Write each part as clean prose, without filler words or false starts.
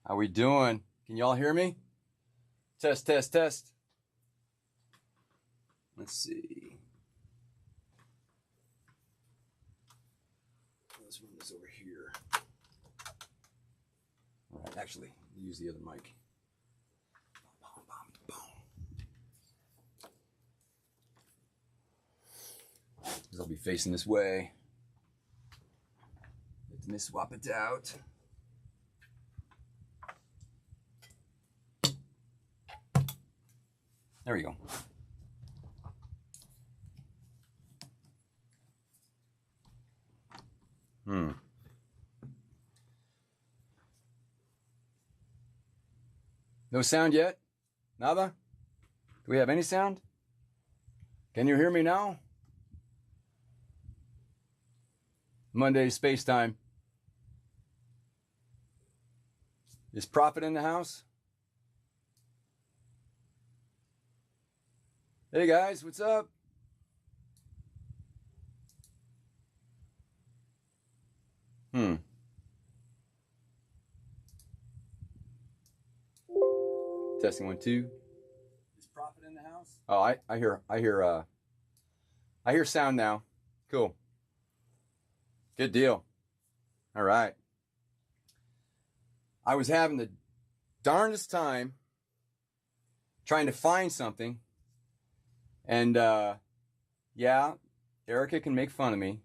How we doing? Can y'all hear me? Test, test, test. Let's see. Let's run this over here. All right, actually, use the other mic. Because I'll be facing this way. Let me swap it out. There we go. No sound yet? Nada? Do we have any sound? Can you hear me now? Monday space time. Is Prophet in the house? Hey guys, what's up? Testing 1 2. Is Prophet in the house? Oh, I hear sound now. Cool. Good deal. All right. I was having the darndest time trying to find something. And yeah, Erica can make fun of me.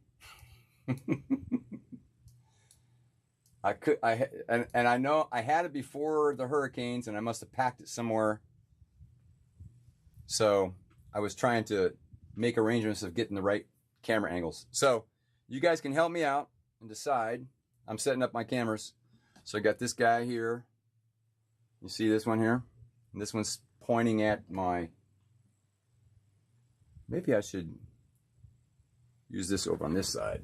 I know I had it before the hurricanes, and I must have packed it somewhere. So I was trying to make arrangements of getting the right camera angles. So you guys can help me out and decide. I'm setting up my cameras. So I got this guy here. You see this one here? And this one's pointing at my... Maybe I should use this over on this side.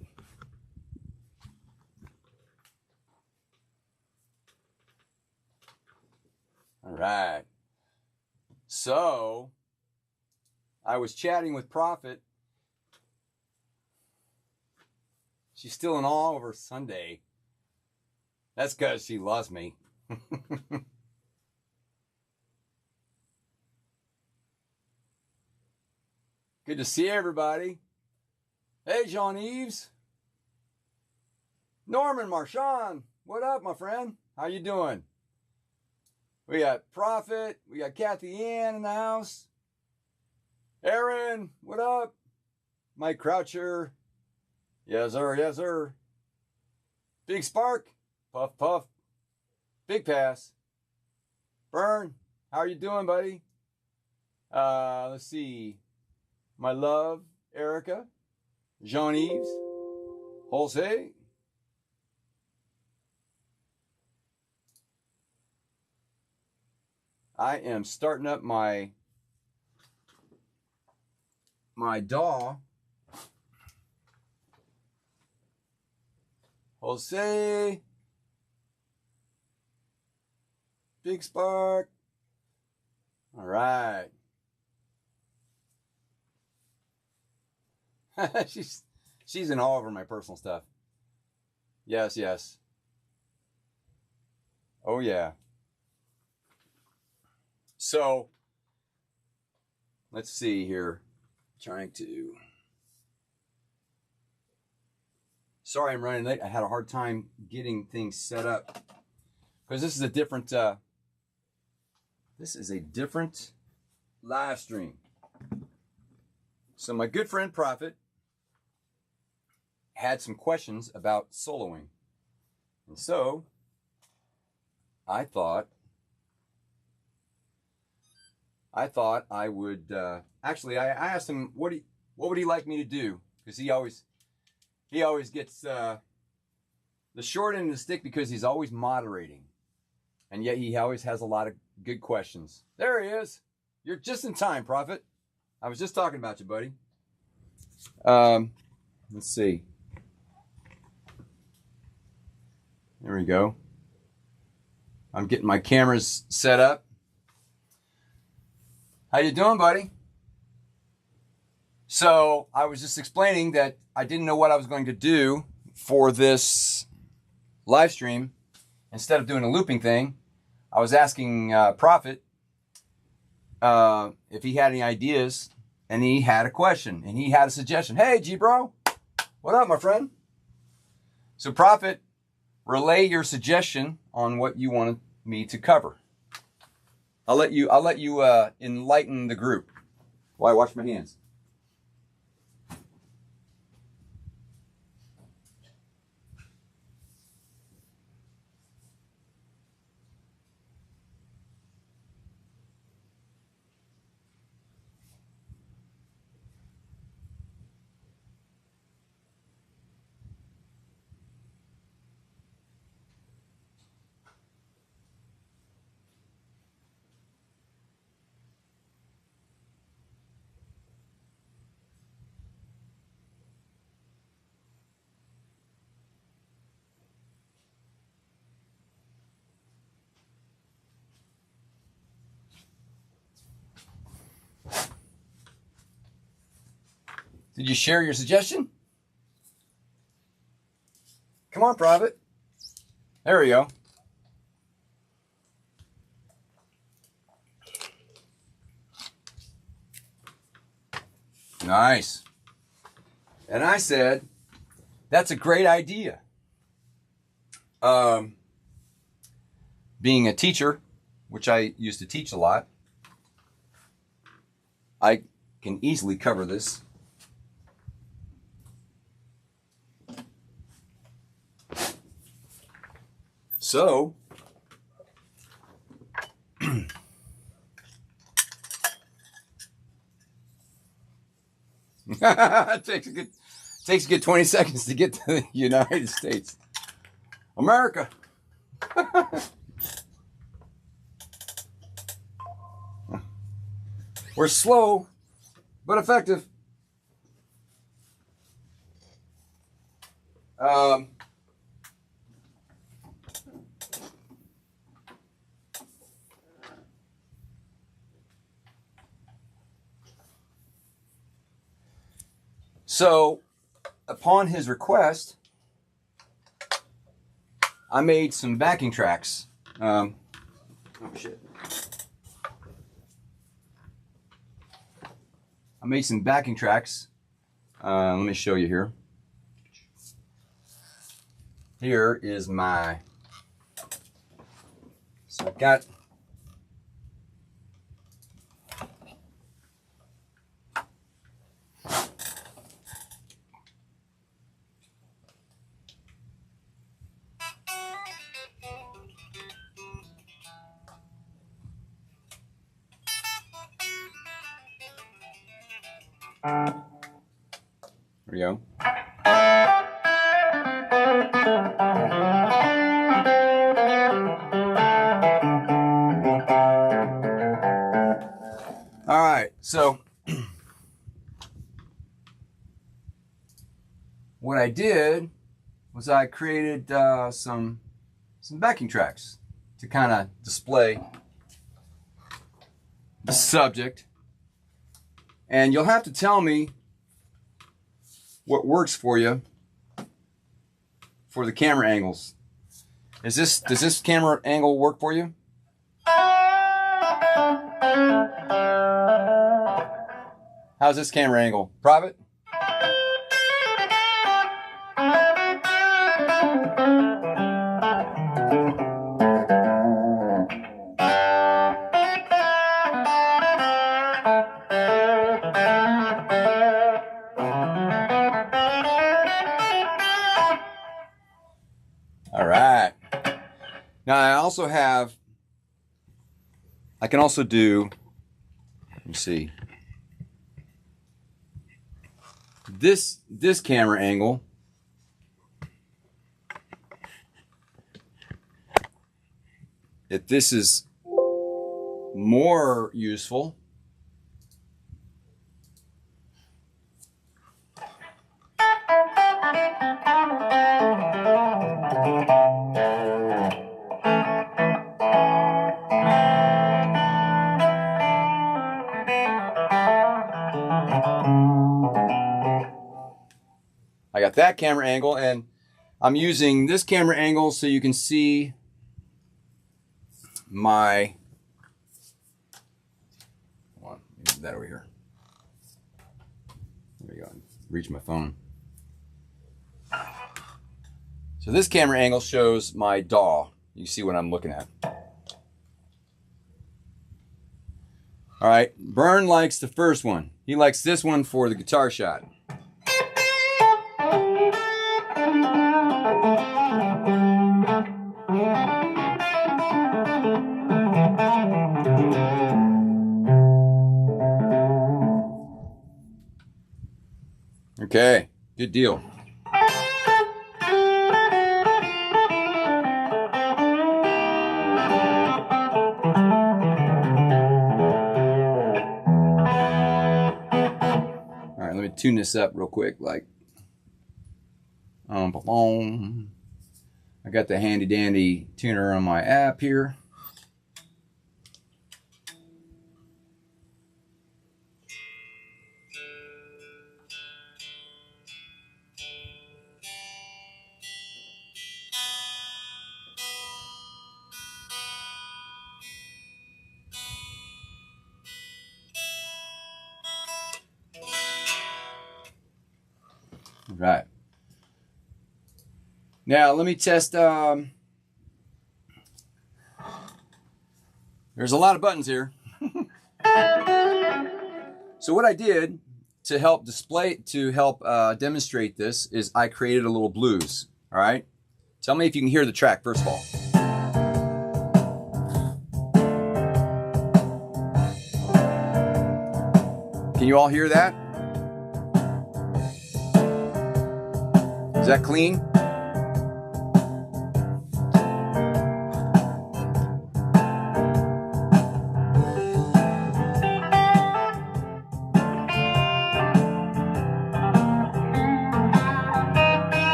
All right. So I was chatting with Prophet. She's still in awe over Sunday. That's because she loves me. Good to see everybody. Hey, Jean-Yves. Norman Marchand. What up, my friend? How you doing? We got Prophet. We got Kathy Ann in the house. Aaron, what up? Mike Croucher. Yes, sir. Yes, sir. Big Spark. Puff, puff. Big Pass. Burn, how are you doing, buddy? Let's see. My love, Erica. Jean-Yves. Jose. I am starting up my DAW. Jose. Big Spark. All right. she's in all over my personal stuff. Yes, yes. Oh yeah. So let's see here. Trying to. Sorry, I'm running late. I had a hard time getting things set up because this is a different. This is a different live stream. So my good friend Prophet had some questions about soloing. And so I thought I would actually I asked him what would he like me to do, because he always gets the short end of the stick because he's always moderating, and yet he always has a lot of good questions. There he is. You're just in time, Prophet. I was just talking about you, buddy. Let's see. There we go. I'm getting my cameras set up. How you doing, buddy? So I was just explaining that I didn't know what I was going to do for this live stream. Instead of doing a looping thing, I was asking Prophet if he had any ideas, and he had a question, and he had a suggestion. Hey, G-Bro, what up, my friend? So Prophet, relay your suggestion on what you wanted me to cover. I'll let you enlighten the group while I wash my hands. Did you share your suggestion? Come on, Prophet. There we go. Nice. And I said, that's a great idea. Being a teacher, which I used to teach a lot, I can easily cover this. So, it takes a good 20 seconds to get to the United States. America. We're slow, but effective. So, upon his request, I made some backing tracks. Oh shit. I made some backing tracks. Let me show you here. Here is my, so I've got, there we go. All right, so what I did was I created some backing tracks to kind of display the subject, and you'll have to tell me what works for you for the camera angles. Does this camera angle work for you? How's this camera angle? Private? All right. Now I can also do, let me see, this camera angle. If this is more useful, I got that camera angle, and I'm using this camera angle so you can see my, hold on, let me move that over here. There we go. Reach my phone. So this camera angle shows my DAW. You see what I'm looking at. All right, Bern likes the first one. He likes this one for the guitar shot. Okay, good deal. All right, let me tune this up real quick. Like, I got the handy dandy tuner on my app here. Right. Now let me test. There's a lot of buttons here. So what I did to help demonstrate this is I created a little blues. All right. Tell me if you can hear the track first of all. Can you all hear that? Is that clean?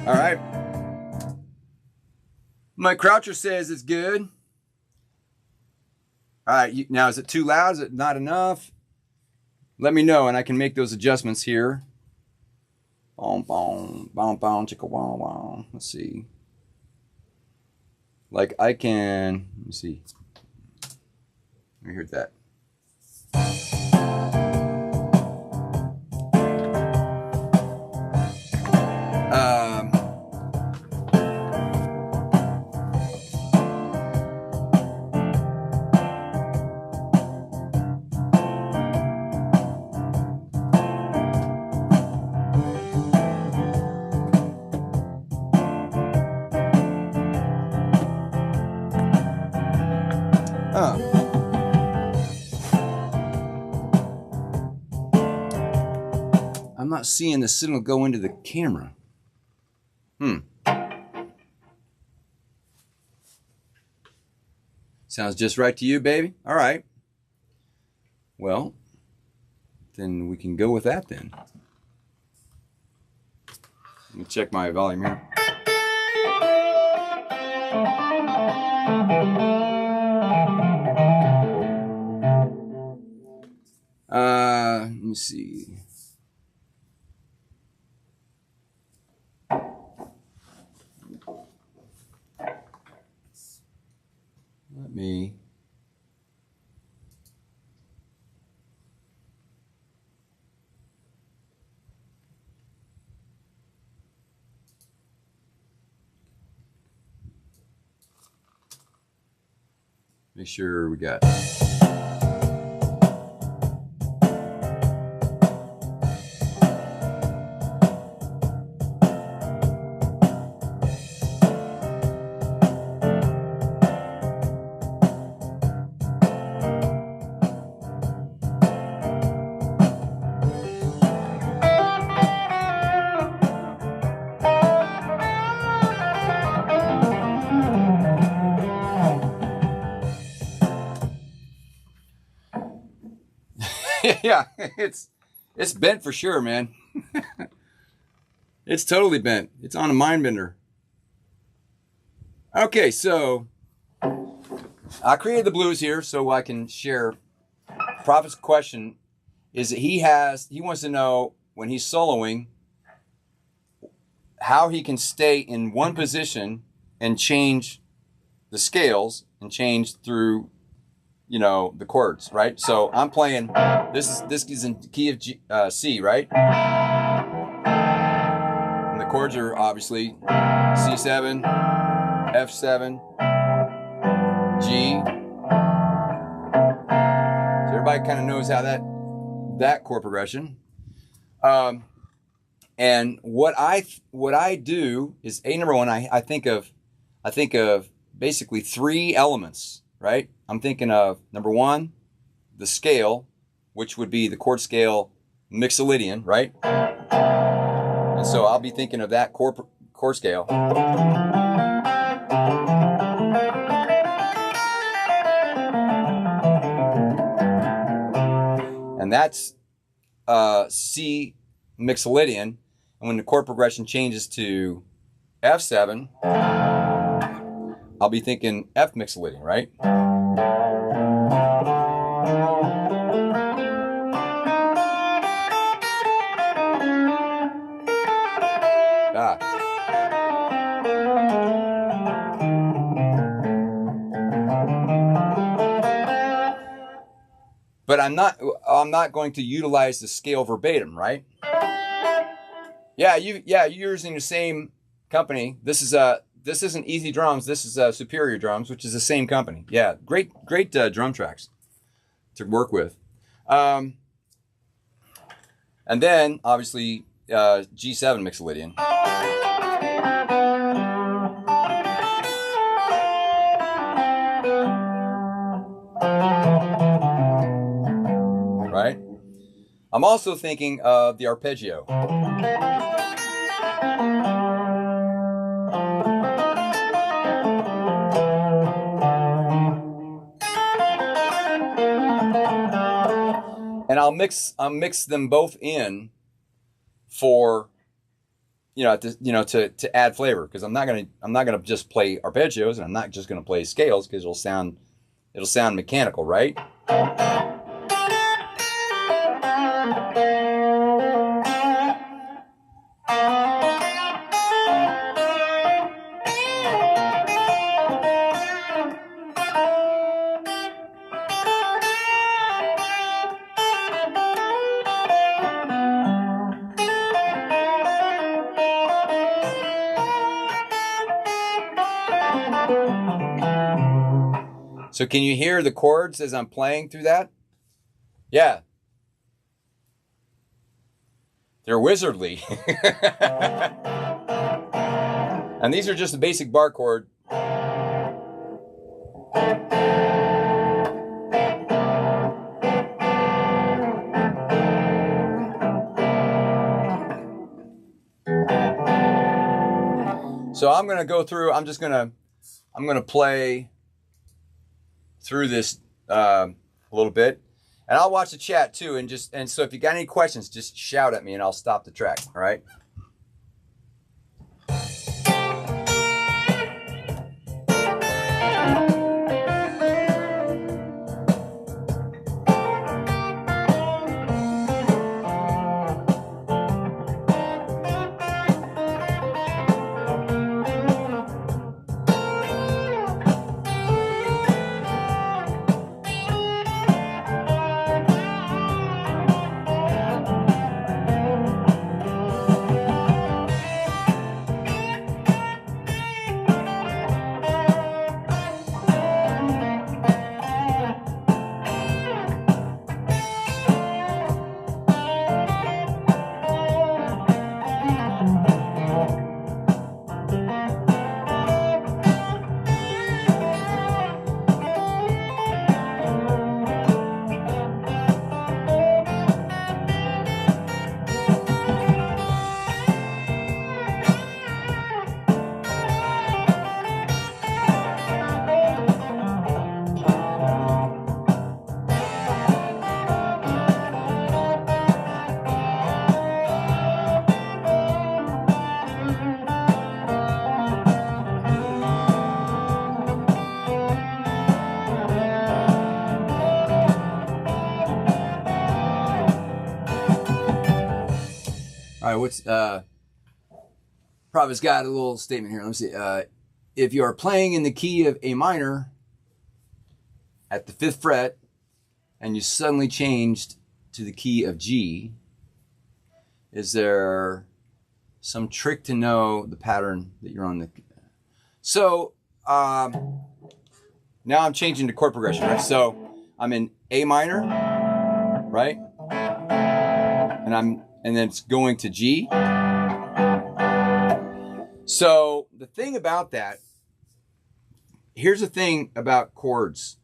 All right. My Croucher says it's good. All right, now is it too loud? Is it not enough? Let me know and I can make those adjustments here. Boom, boom, boom, boom, chicka, wow, wow. Let's see. Like I can, let me see. Let me hear that. I'm not seeing the signal go into the camera. Sounds just right to you, baby? All right. Well, then we can go with that then. Let me check my volume here. Let me see. Let me make sure we got yeah, it's bent for sure, man. It's totally bent. It's on a mind bender. Okay, so I created the blues here so I can share. Prophet's question is that he wants to know when he's soloing, how he can stay in one position and change the scales and change through, you know, the chords, right? So I'm playing, this is in key of G, C, right? And the chords are obviously C7, F7, G. So everybody kind of knows how that chord progression. And what I do is number one, I think of basically three elements, right? I'm thinking of number one, the scale, which would be the chord scale Mixolydian, right? And so I'll be thinking of that chord scale. And that's C Mixolydian. And when the chord progression changes to F7, I'll be thinking F Mixolydian, right? But I'm not going to utilize the scale verbatim, right? Yeah, you're using the same company. This isn't Easy Drums. This is Superior Drums, which is the same company. Yeah, great drum tracks to work with. And then obviously G7 Mixolydian. Right? I'm also thinking of the arpeggio. And I'll mix them both in for, to add flavor, because I'm not gonna just play arpeggios, and I'm not just gonna play scales, because it'll sound mechanical, right? So can you hear the chords as I'm playing through that? Yeah. They're wizardly. And these are just a basic bar chord. So I'm going to go through, I'm going to play through this a little bit, and I'll watch the chat too, and so if you got any questions, just shout at me and I'll stop the track. All right. All right, what's Prophet's got a little statement here. Let me see. If you are playing in the key of A minor at the 5th fret and you suddenly changed to the key of G, is there some trick to know the pattern that you're on the... So now I'm changing to chord progression, right? So I'm in A minor, right? And then it's going to G. So the thing about that, here's the thing about chords.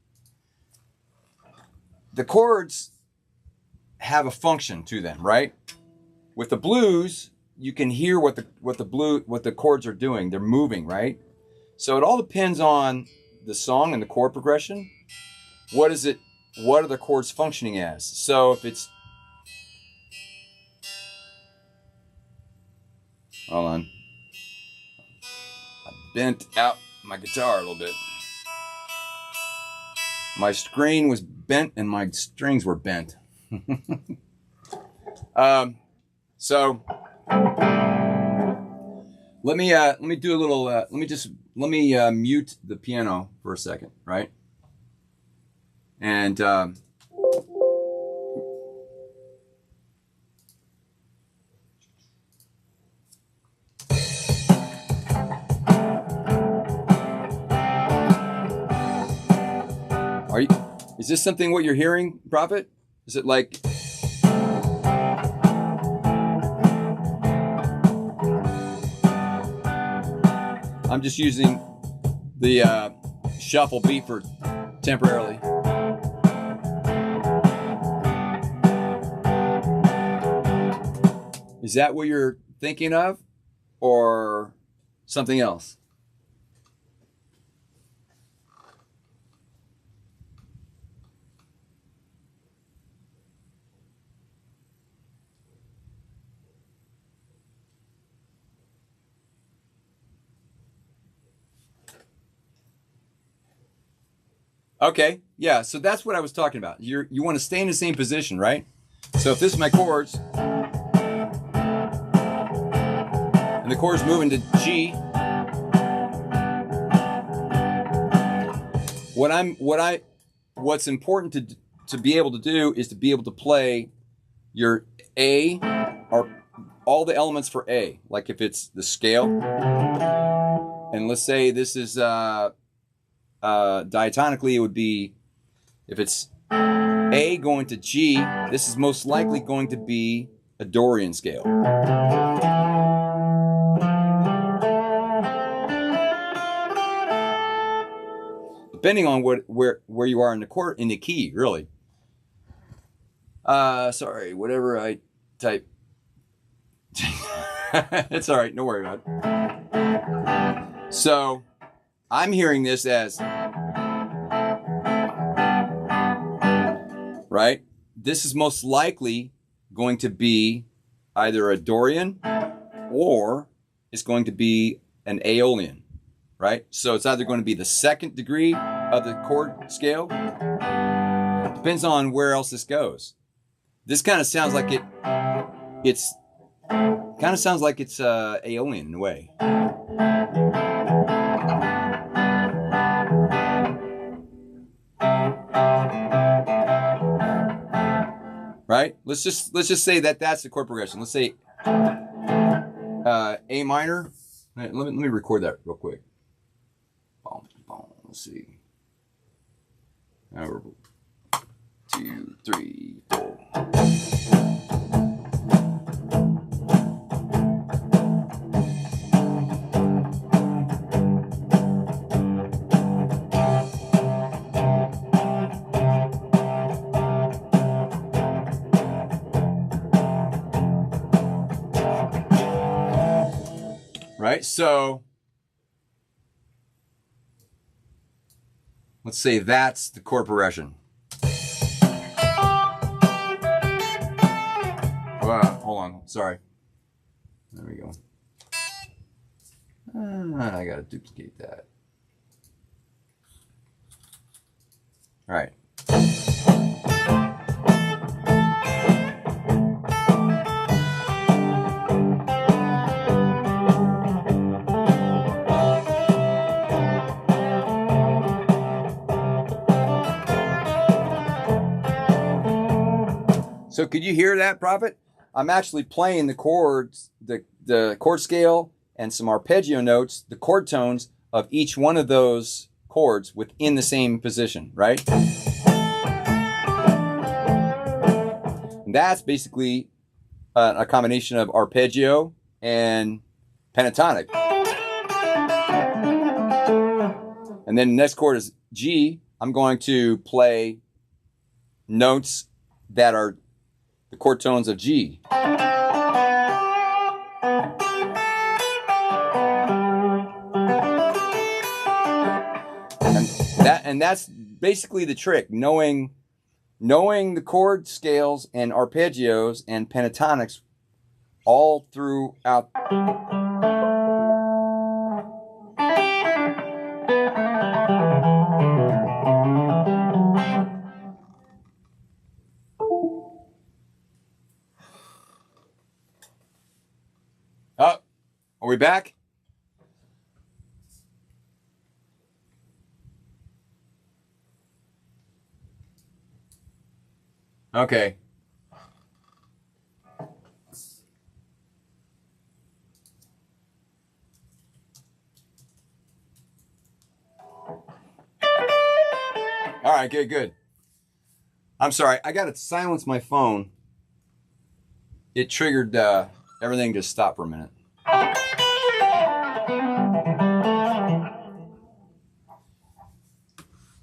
The chords have a function to them, right? With the blues, you can hear what the chords are doing. They're moving, right? So it all depends on the song and the chord progression. What are the chords functioning as? So if it's, hold on, I bent out my guitar a little bit. My screen was bent and my strings were bent. So let me do a little. Let me mute the piano for a second, right? And is this something what you're hearing, Prophet? Is it like... I'm just using the shuffle beat for temporarily. Is that what you're thinking of, or something else? Okay, yeah, so that's what I was talking about. You want to stay in the same position, right? So if this is my chords, and the chord's moving to G, what's important to be able to do is to be able to play your A, or all the elements for A. Like if it's the scale, and let's say this is diatonically, it would be, if it's A going to G, this is most likely going to be a Dorian scale. Depending on where you are in the chord, in the key, really. Sorry, whatever I type. It's all right, don't worry about it. So I'm hearing this as, right? This is most likely going to be either a Dorian or it's going to be an Aeolian, right? So it's either going to be the 2nd degree of the chord scale. Depends on where else this goes. This kind of sounds like it's Aeolian in a way. Right? Let's just say that's the chord progression. Let's say A minor. Let me record that real quick. Let's see. 2, 3, 4. Right? So let's say that's the chord progression. Hold on, sorry. There we go. I gotta duplicate that. All right. So could you hear that, Prophet? I'm actually playing the chords, the chord scale and some arpeggio notes, the chord tones of each one of those chords within the same position, right? And that's basically a combination of arpeggio and pentatonic. And then the next chord is G. I'm going to play notes that are the chord tones of G. And that's basically the trick, knowing the chord scales and arpeggios and pentatonics all throughout. Oh, are we back? Okay. All right, good. I'm sorry, I got to silence my phone. It triggered everything to stop for a minute.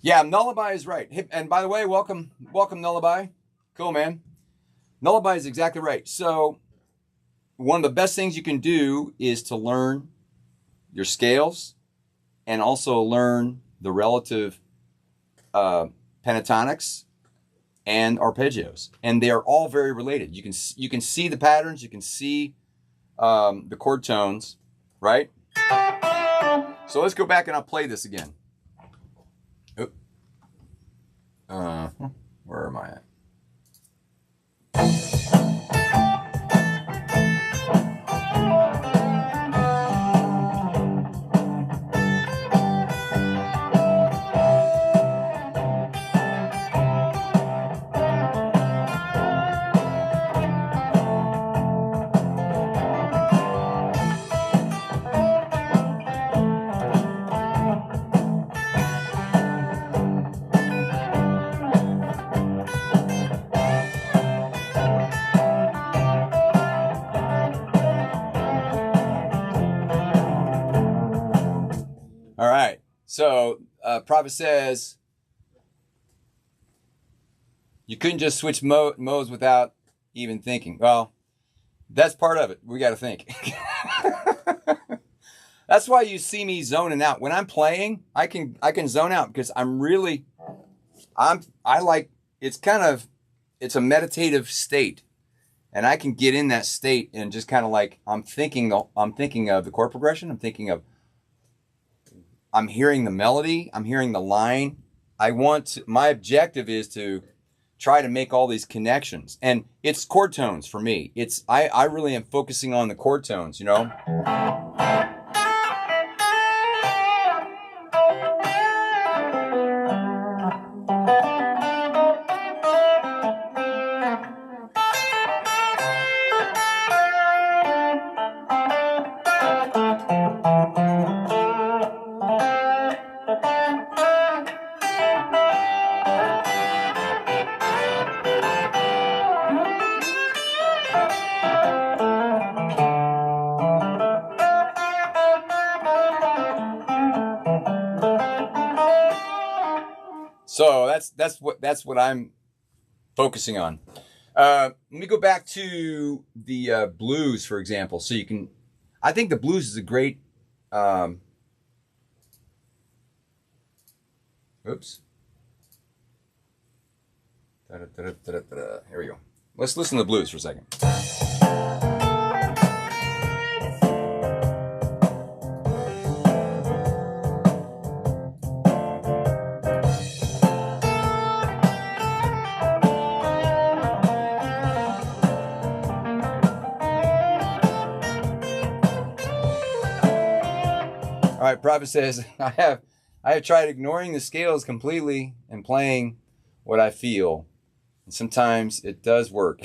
Yeah, Nullabye is right. And by the way, welcome Nullabye. Cool, man. Nullabye is exactly right. So one of the best things you can do is to learn your scales and also learn the relative pentatonics and arpeggios, and they are all very related. You can see the patterns, you can see the chord tones, right? So let's go back and I'll play this again. Where am I at? All right. So Prophet says you couldn't just switch modes without even thinking. Well, that's part of it. We got to think. That's why you see me zoning out when I'm playing. I can zone out because I like it's a meditative state, and I can get in that state and just kind of like I'm thinking of the chord progression. I'm hearing the melody. I'm hearing the line. My objective is to try to make all these connections. And it's chord tones for me. I really am focusing on the chord tones, you know? So that's what I'm focusing on. Let me go back to the blues, for example. So I think the blues is a great. Oops. Here we go. Let's listen to the blues for a second. All right, Prophet says, I have tried ignoring the scales completely and playing what I feel. And sometimes it does work.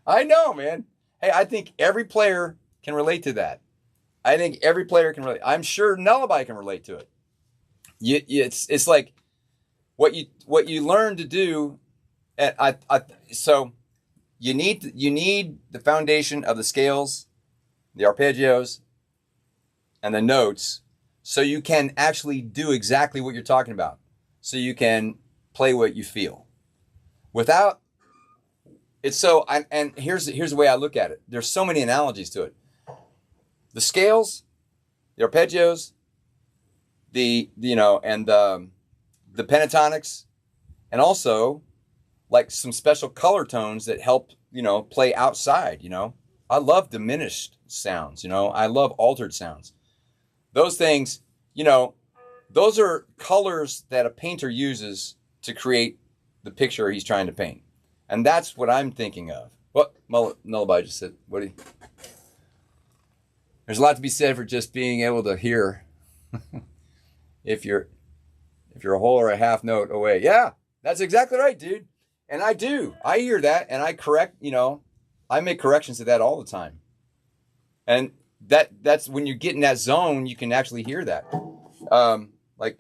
I know, man. Hey, I think every player can relate to that. I think every player can relate. I'm sure Nullabye can relate to it. It's like what you learn to do. So you need the foundation of the scales, the arpeggios, and the notes, so you can actually do exactly what you're talking about. So you can play what you feel. Without it's so. And here's the way I look at it. There's so many analogies to it. The scales, the arpeggios, and the pentatonics, and also like some special color tones that help, play outside, I love diminished sounds, I love altered sounds. Those things, those are colors that a painter uses to create the picture he's trying to paint. And that's what I'm thinking of. What? Nullabye just said, what do you... There's a lot to be said for just being able to hear if you're a whole or a half note away. Yeah, that's exactly right, dude. And I do. I hear that, and I correct, I make corrections to that all the time. And that's when you get in that zone, you can actually hear that. Like...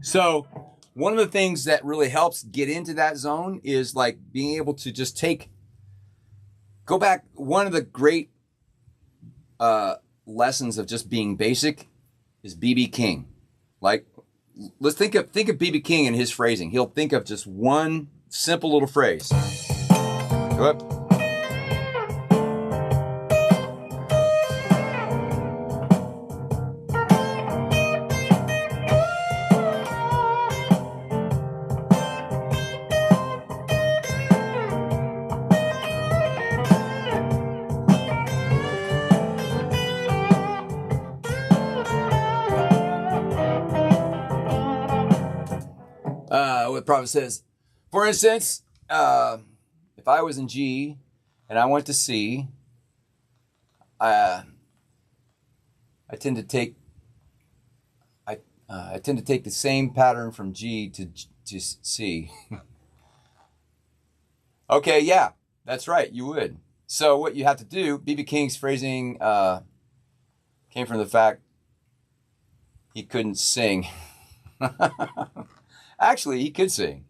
So one of the things that really helps get into that zone is like being able to just go back. One of the great lessons of just being basic is B.B. King. Like, let's think of B.B. King and his phrasing. He'll think of just one simple little phrase. Go up. What the prophet says, for instance, if I was in G and I went to C, I tend to take the same pattern from G to C. Okay, yeah, that's right, you would. So what you have to do, B.B. King's phrasing came from the fact he couldn't sing. Actually, he could sing.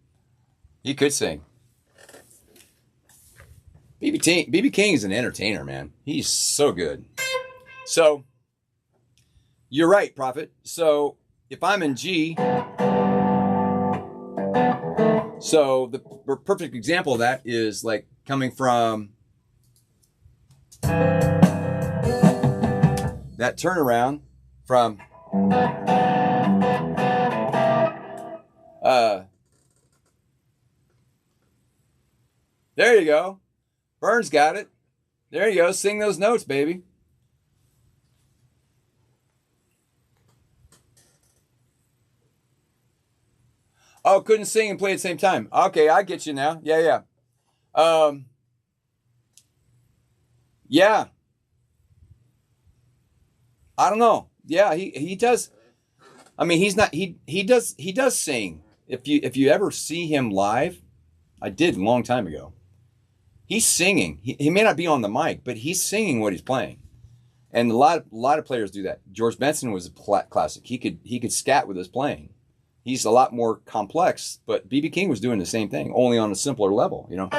He could sing. B.B. King is an entertainer, man. He's so good. So, you're right, Prophet. So, if I'm in G, so the perfect example of that is like coming from that turnaround from there you go. Burns got it. There you go. Sing those notes, baby. Oh, couldn't sing and play at the same time. Okay, I get you now. Yeah. Yeah. I don't know. Yeah, he does. I mean, he does sing. If you ever see him live, I did a long time ago. He's singing. He may not be on the mic, but he's singing what he's playing. And a lot of players do that. George Benson was a classic. He could scat with his playing. He's a lot more complex, but B.B. King was doing the same thing, only on a simpler level, you know.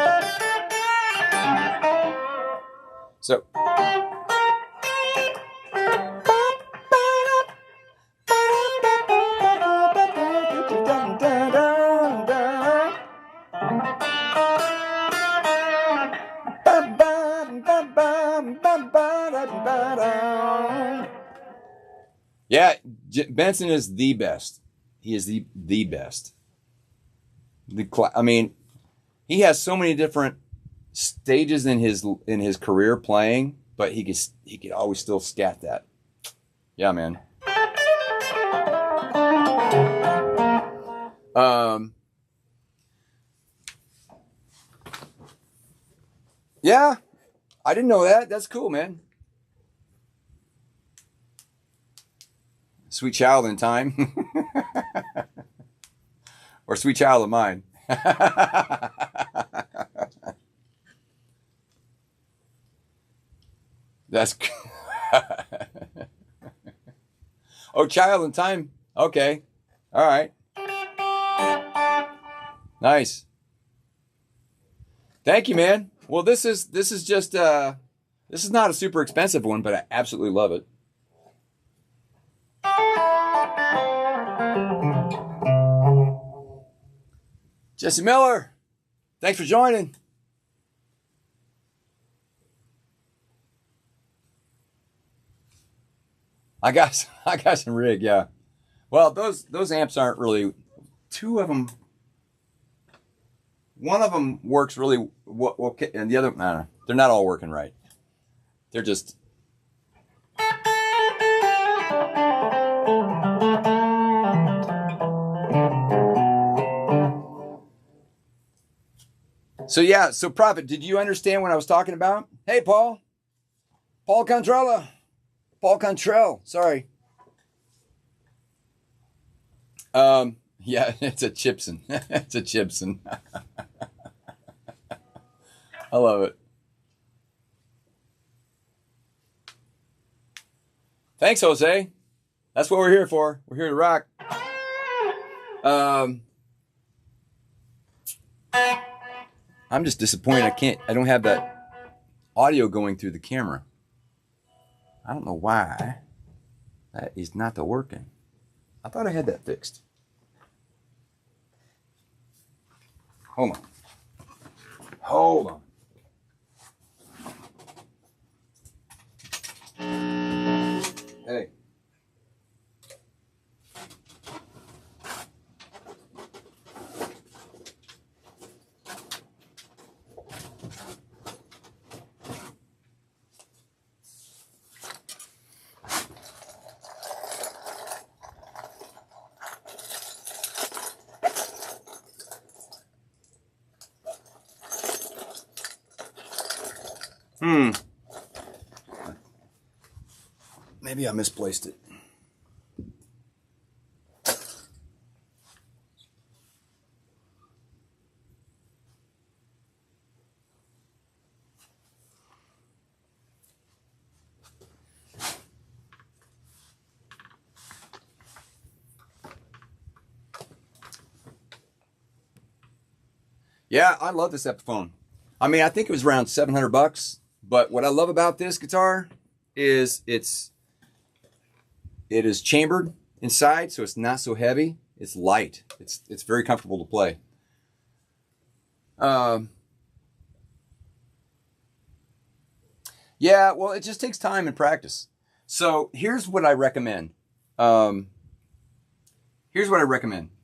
So. Yeah, Benson is the best. He is the best. I mean, he has so many different stages in his career playing, but he could always still scat that. Yeah, man. Yeah, I didn't know that. That's cool, man. Sweet Child in Time. Or Sweet Child of Mine. That's Oh, Child in Time. Okay. All right. Nice. Thank you, man. Well, this is just this is not a super expensive one, but I absolutely love it. Jesse Miller, thanks for joining. I got some rig, yeah. Well, those amps aren't really. Two of them. One of them works really well, and the other, I don't know, they're not all working right. They're just. So yeah, so Prophet, did you understand what I was talking about? Hey, Paul Contrell, sorry. Yeah, it's a Chipson. It's a Chipson. I love it. Thanks, Jose. That's what we're here for. We're here to rock. I'm just disappointed I don't have that audio going through the camera. I don't know why. That is not working. I thought I had that fixed. Hold on. Hey. Maybe I misplaced it. Yeah, I love this Epiphone. I mean, I think it was around $700, but what I love about this guitar is it is chambered inside, so it's not so heavy. It's light. It's very comfortable to play. Yeah, well, it just takes time and practice. So here's what I recommend.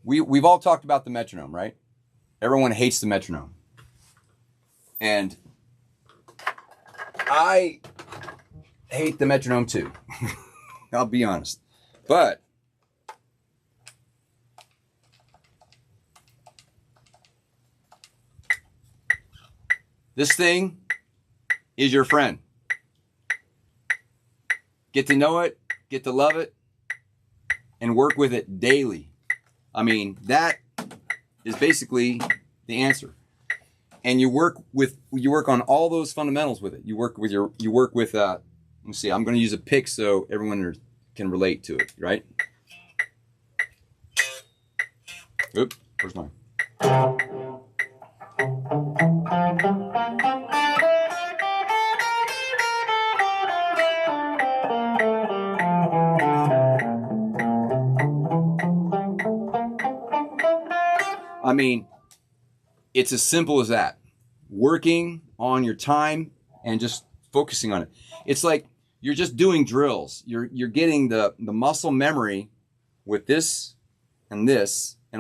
We've all talked about the metronome, right? Everyone hates the metronome. And I hate the metronome too. I'll be honest. But this thing is your friend. Get to know it, get to love it, and work with it daily. I mean, that is basically the answer. And you work on all those fundamentals with it. You work with Let me see. I'm going to use a pick so everyone can relate to it, right? Oop, where's mine? I mean, it's as simple as that. Working on your time and just focusing on it. It's like you're just doing drills. You're getting the muscle memory with this, and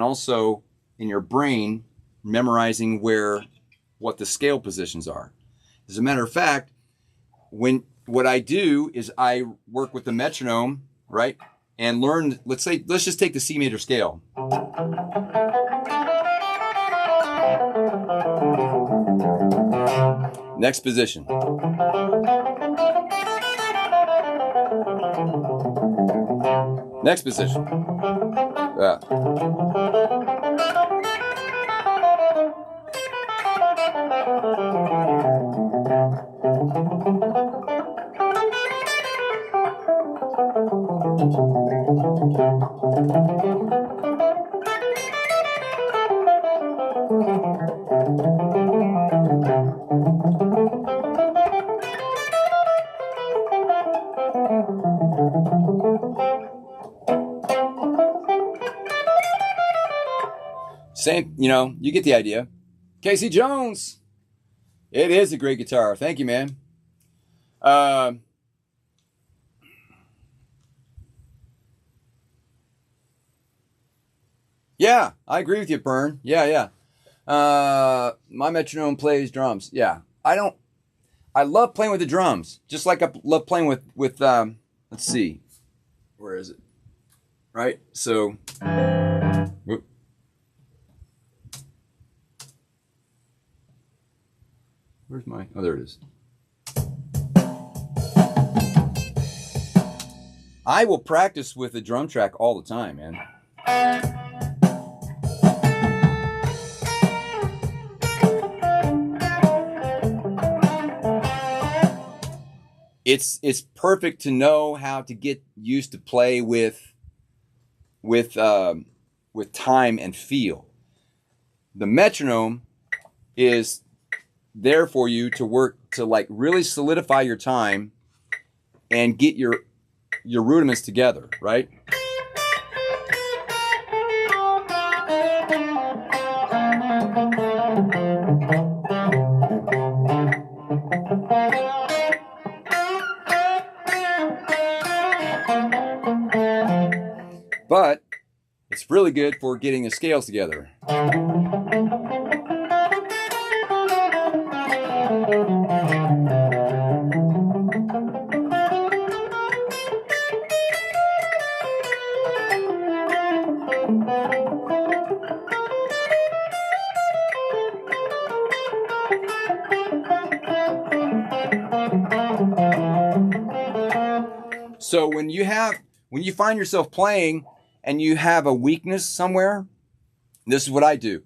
also in your brain memorizing what the scale positions are. As a matter of fact, what I do is I work with the metronome, right? And learn, let's just take the C major scale. Next position. Next position. Same, you get the idea. Casey Jones. It is a great guitar. Thank you, man. Yeah, I agree with you, Bern. Yeah. My metronome plays drums. Yeah. I love playing with the drums. Just like I love playing with let's see. Where is it? Right? So, whoop. Where's my, oh, there it is. I will practice with the drum track all the time, man. It's perfect to know how to get used to play with time and feel. The metronome is there for you to work to like really solidify your time and get your rudiments together, right? But it's really good for getting the scales together. So when you find yourself playing and you have a weakness somewhere, this is what I do.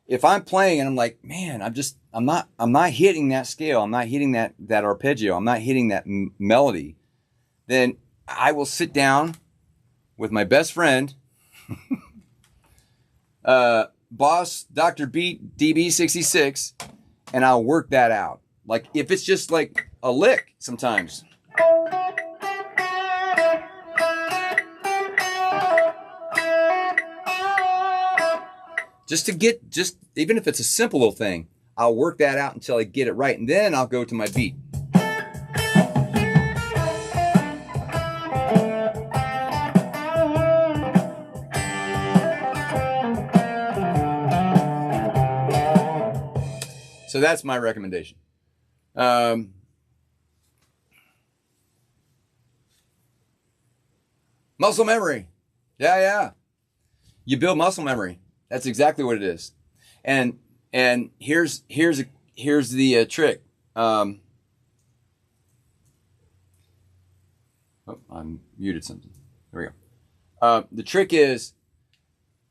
If I'm playing and I'm like, man, I'm not hitting that scale, I'm not hitting that arpeggio, I'm not hitting that melody, then I will sit down with my best friend, boss Dr. Beat DB66, and I'll work that out. Like if it's just like a lick sometimes. Just even if it's a simple little thing, I'll work that out until I get it right, and then I'll go to my beat. So that's my recommendation. Muscle memory. Yeah. You build muscle memory. That's exactly what it is. And here's the trick. Oh, I muted something. There we go. The trick is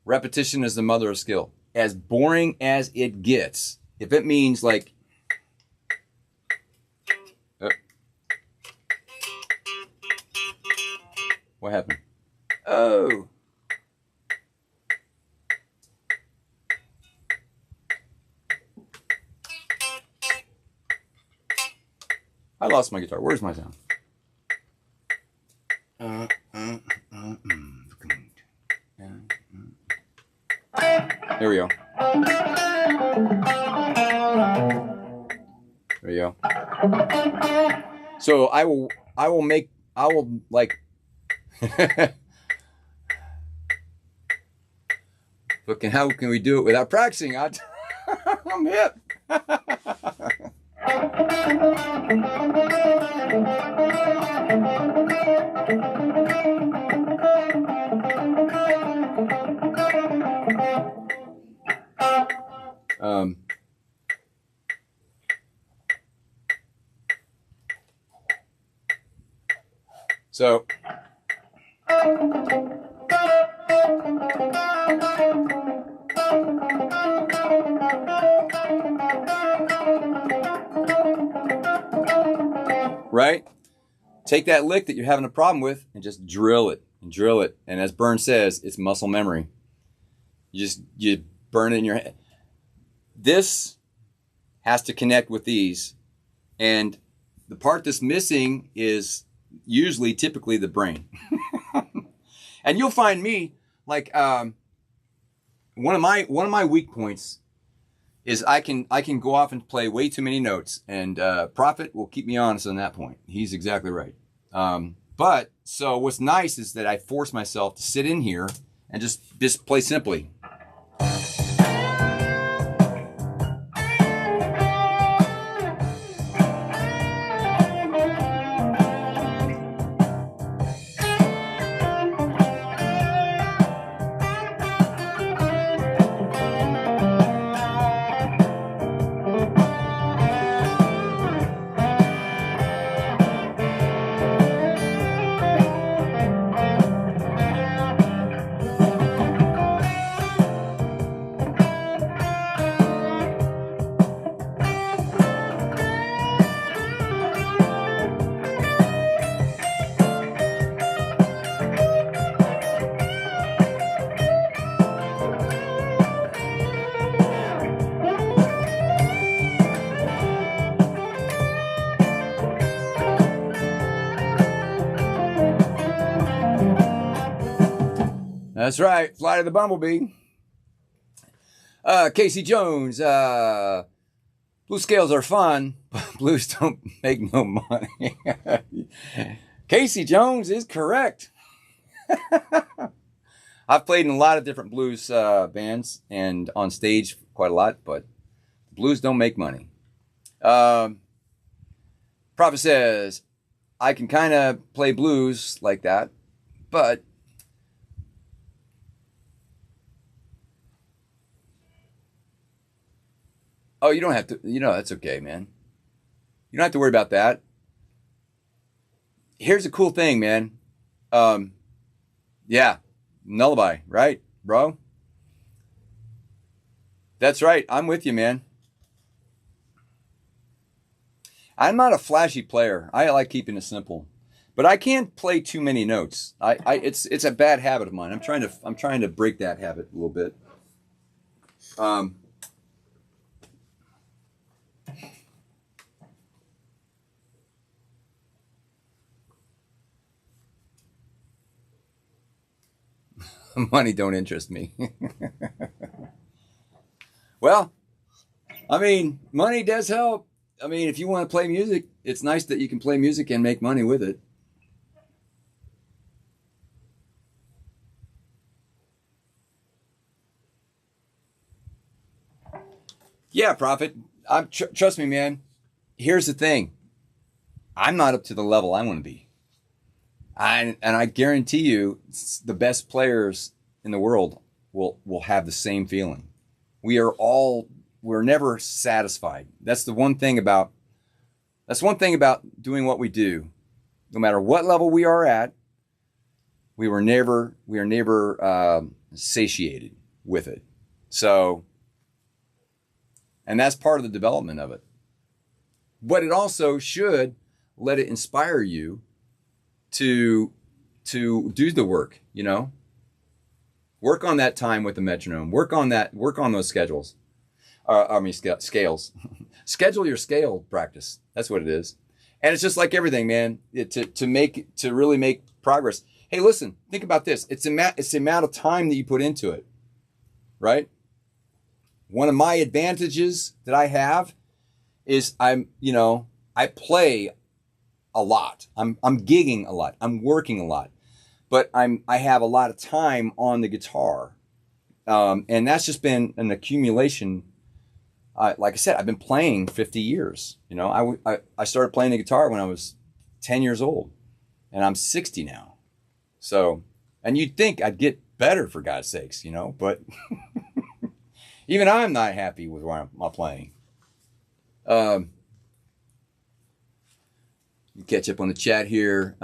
repetition is the mother of skill. As boring as it gets, if it means like What happened? Oh. I lost my guitar. Where's my sound? There we go. There you go. So I will like but how can we do it without practicing? I'm hip. So right? Take that lick that you're having a problem with and just drill it and drill it. And as Byrne says, it's muscle memory. You burn it in your head. This has to connect with these. And the part that's missing is usually typically the brain. And you'll find me like one of my weak points is I can go off and play way too many notes, and Prophet will keep me honest on that point. He's exactly right. But so what's nice is that I force myself to sit in here and just play simply. That's right, Flight of the Bumblebee. Casey Jones, blue scales are fun, but blues don't make no money. Casey Jones is correct. I've played in a lot of different blues bands and on stage quite a lot, but blues don't make money. Prophet says, I can kind of play blues like that, but oh, you don't have to, that's okay, man. You don't have to worry about that. Here's a cool thing, man. Yeah, Lullaby, right, bro? That's right. I'm with you, man. I'm not a flashy player. I like keeping it simple, but I can't play too many notes. It's a bad habit of mine. I'm trying to break that habit a little bit. Money don't interest me. Well, I mean, money does help. I mean, if you want to play music, it's nice that you can play music and make money with it. Yeah, Prophet. Trust me, man. Here's the thing. I'm not up to the level I want to be. And I guarantee you, the best players in the world will have the same feeling. We're never satisfied. That's one thing about doing what we do. No matter what level we are at, we are never satiated with it. So, and that's part of the development of it. But it also should let it inspire you to to do the work, you know. Work on that time with the metronome. Work on those schedules. Scales. Schedule your scale practice. That's what it is. And it's just like everything, man. To really make progress. Hey, listen, think about this. It's the amount of time that you put into it, right? One of my advantages that I have is I play a lot. I'm gigging a lot. I'm working a lot, but I have a lot of time on the guitar, and that's just been an accumulation. Like I said, I've been playing 50 years. You know, I started playing the guitar when I was 10 years old, and I'm 60 now. So, and you'd think I'd get better, for God's sakes, you know, but even I'm not happy with where I'm playing. Catch up on the chat here.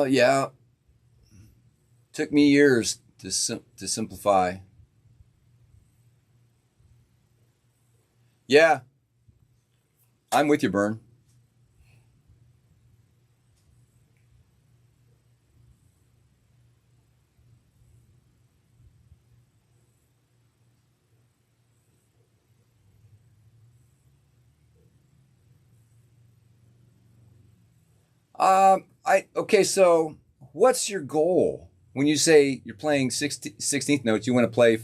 Yeah. Took me years to simplify. Yeah. I'm with you, Bern. Okay, so what's your goal? When you say you're playing 16th notes, you want to play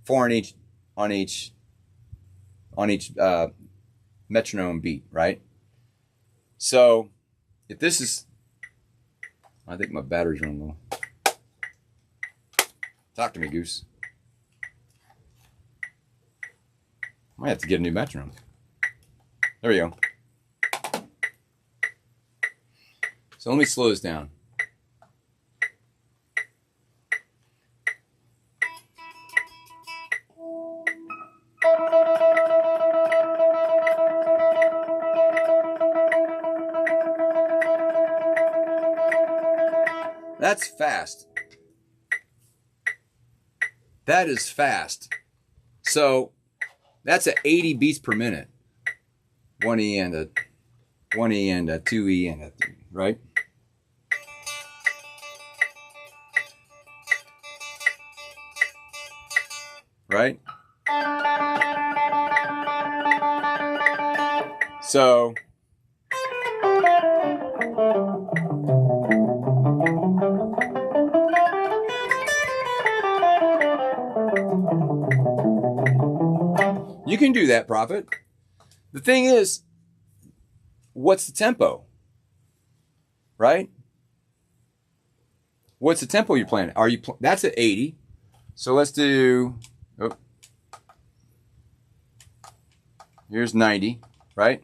4 on each metronome beat, right? So if this is, I think my battery's running low. Talk to me, Goose. I might have to get a new metronome. There we go. So let me slow this down. That's fast. That is fast. So that's at 80 beats per minute. 1E and a 1E and a 2E and a 3, right? Right? So you can do that, Prophet. The thing is, what's the tempo? Right? What's the tempo you're playing? Are you that's at 80. So let's do, oh, here's 90, right?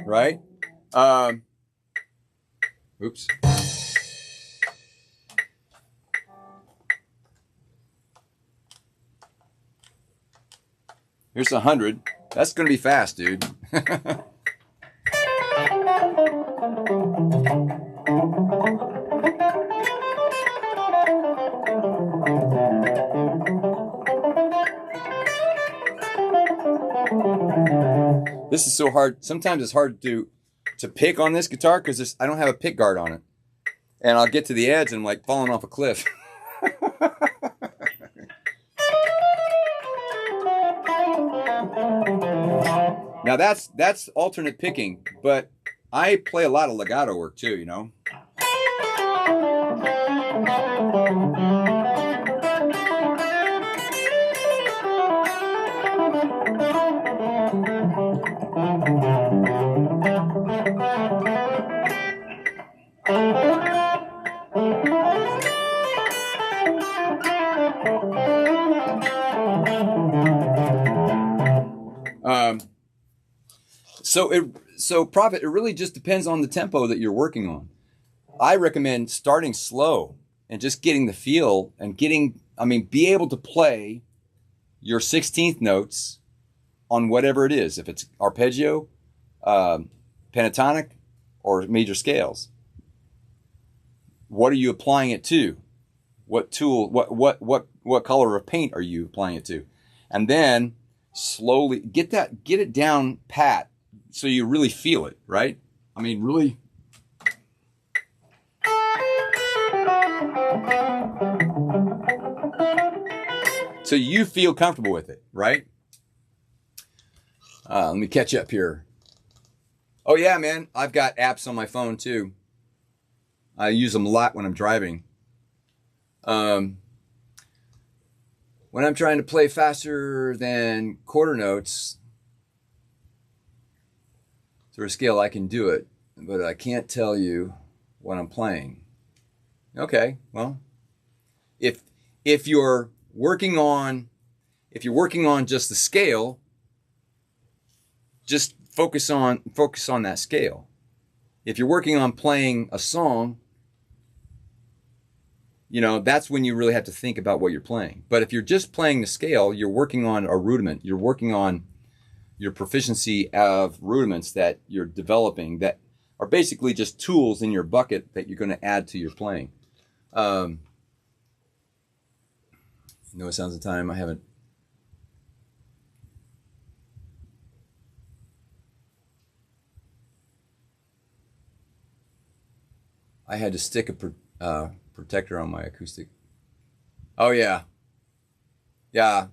Right? Oops. Here's 100. That's going to be fast, dude. This is so hard. Sometimes it's hard to pick on this guitar because I don't have a pick guard on it. And I'll get to the edge and I'm like falling off a cliff. Now that's alternate picking, but I play a lot of legato work too, you know. So Prophet, it really just depends on the tempo that you're working on. I recommend starting slow and just getting the feel and be able to play your 16th notes on whatever it is. If it's arpeggio, pentatonic, or major scales. What are you applying it to? What tool, what color of paint are you applying it to? And then slowly get it down pat so you really feel it, right? I mean, really. So you feel comfortable with it, right? Let me catch up here. Oh yeah, man, I've got apps on my phone too. I use them a lot when I'm driving. When I'm trying to play faster than quarter notes through a scale, I can do it, but I can't tell you what I'm playing. Okay, well, if you're working on just the scale, just focus on that scale. If you're working on playing a song, that's when you really have to think about what you're playing. But if you're just playing the scale, you're working on a rudiment. You're working on your proficiency of rudiments that you're developing that are basically just tools in your bucket that you're going to add to your playing. It sounds of time. I haven't. I had to stick a protector on my acoustic. Oh yeah. Yeah.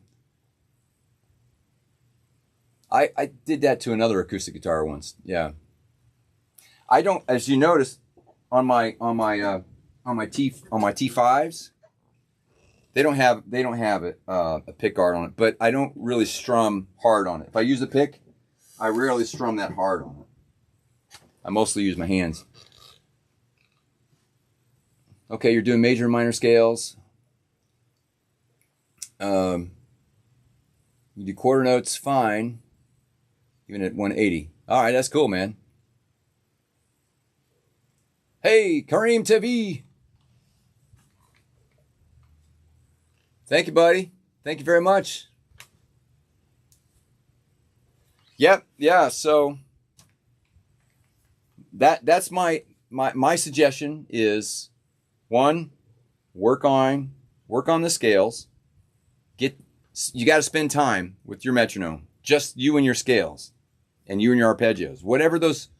I did that to another acoustic guitar once. Yeah. I don't, as you notice on my T5s, they don't have a pick guard on it, but I don't really strum hard on it. If I use a pick, I rarely strum that hard on it. I mostly use my hands. Okay, you're doing major and minor scales. You do quarter notes, fine. Even at 180. All right, that's cool, man. Hey, Kareem TV. Thank you, buddy. Thank you very much. Yep, yeah, so that's my suggestion is, one, work on the scales. You got to spend time with your metronome, just you and your scales, and you and your arpeggios, whatever those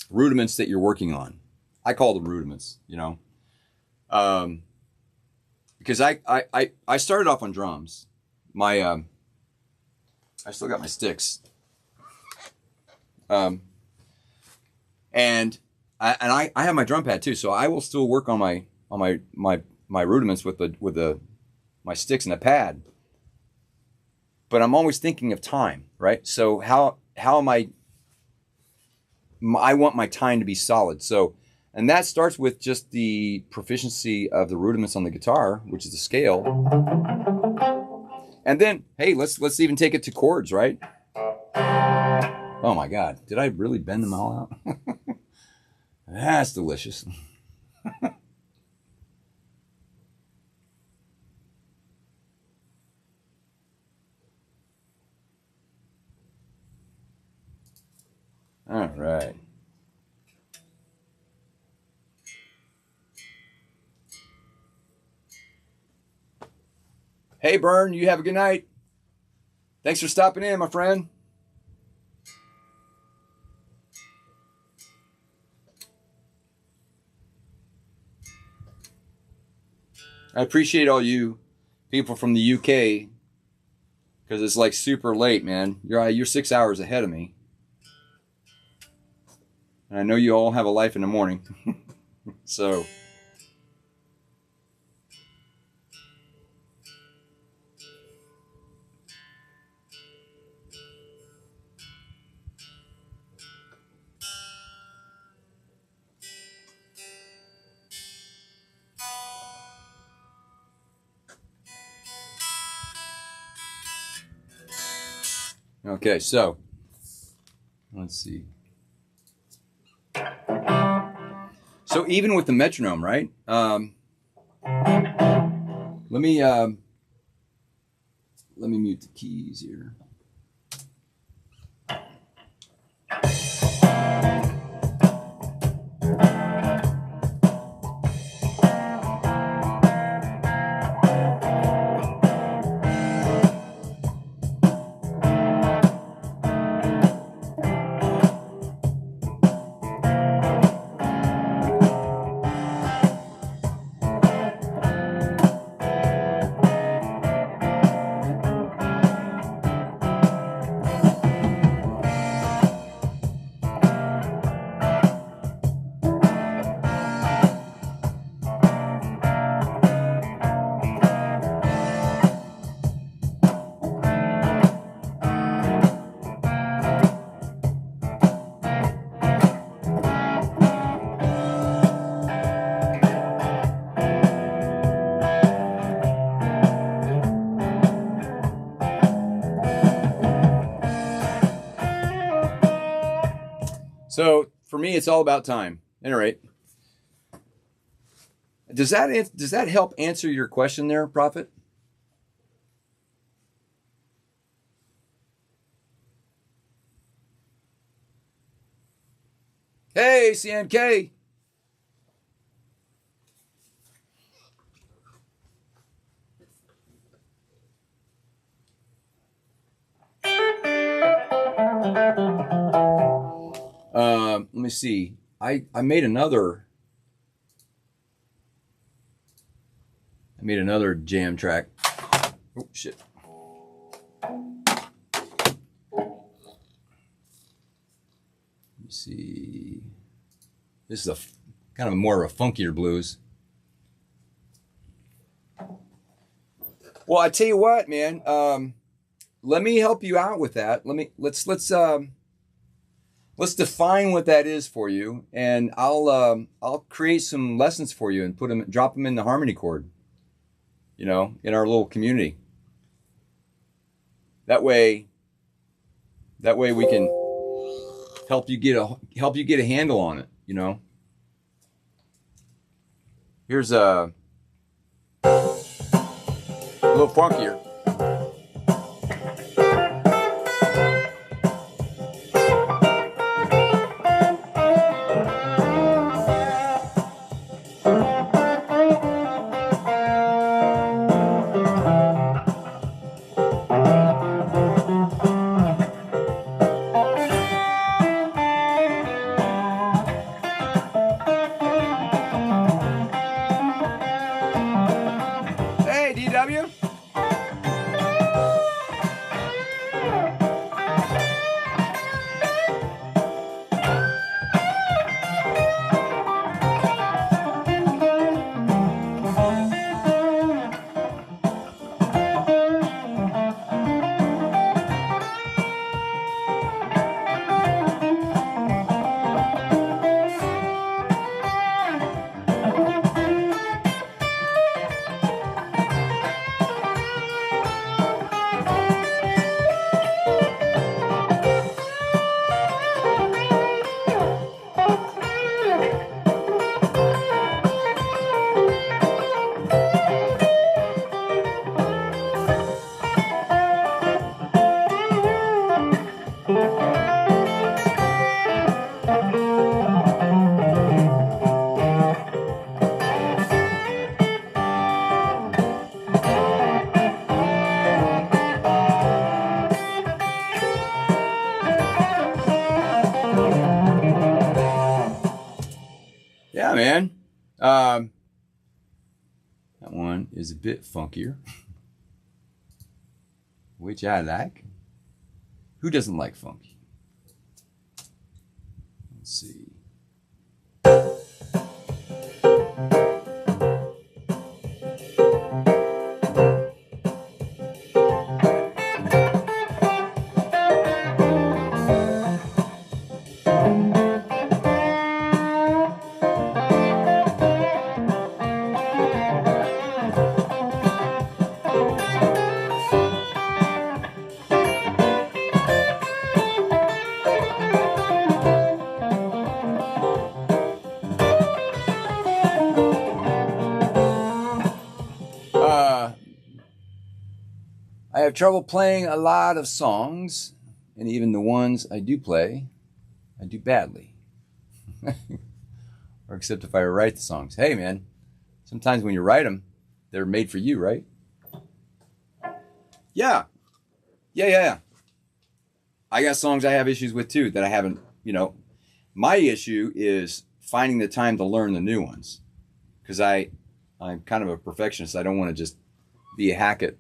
rudiments that you're working on. I call them rudiments, because I started off on drums. I still got my sticks, and I have my drum pad too, so I will still work on my rudiments with my sticks and a pad. But I'm always thinking of time, right? So how am I want my time to be solid. So, and that starts with just the proficiency of the rudiments on the guitar, which is the scale. And then, hey, let's even take it to chords, right? Oh my God, did I really bend them all out? That's delicious. All right. Hey, Bern, you have a good night. Thanks for stopping in, my friend. I appreciate all you people from the UK, because it's like super late, man. You're 6 hours ahead of me. And I know you all have a life in the morning. So. Okay, so let's see. So even with the metronome, right? Let me mute the keys here. So for me, it's all about time. At any rate, does that help answer your question there, Prophet? Hey, CNK. Let me see. I made another jam track. Oh shit. Let me see. This is a kind of more of a funkier blues. Well, I tell you what, man. Let me help you out with that. Let's define what that is for you, and I'll create some lessons for you and drop them in the harmony chord. You know, in our little community. That way we can help you get a handle on it. You know. Here's a little funkier. Yeah, man. That one is a bit funkier, which I like. Who doesn't like funky? Let's see. I have trouble playing a lot of songs, and even the ones I do play, I do badly. Or except if I write the songs. Hey, man, sometimes when you write them, they're made for you, right? Yeah. I got songs I have issues with too that I haven't, my issue is finding the time to learn the new ones. Because I'm kind of a perfectionist. I don't want to just be a hack at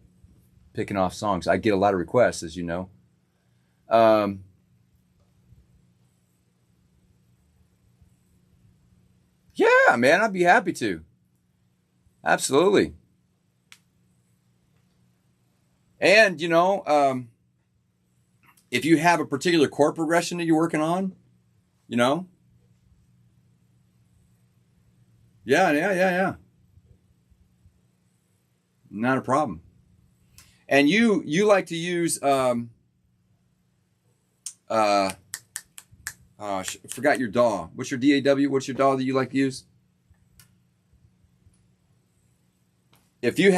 picking off songs. I get a lot of requests, as you know. Yeah, man, I'd be happy to. Absolutely. And, if you have a particular chord progression that you're working on, Yeah. Not a problem. And you like to use forgot your DAW. What's your DAW? What's your DAW that you like to use? If you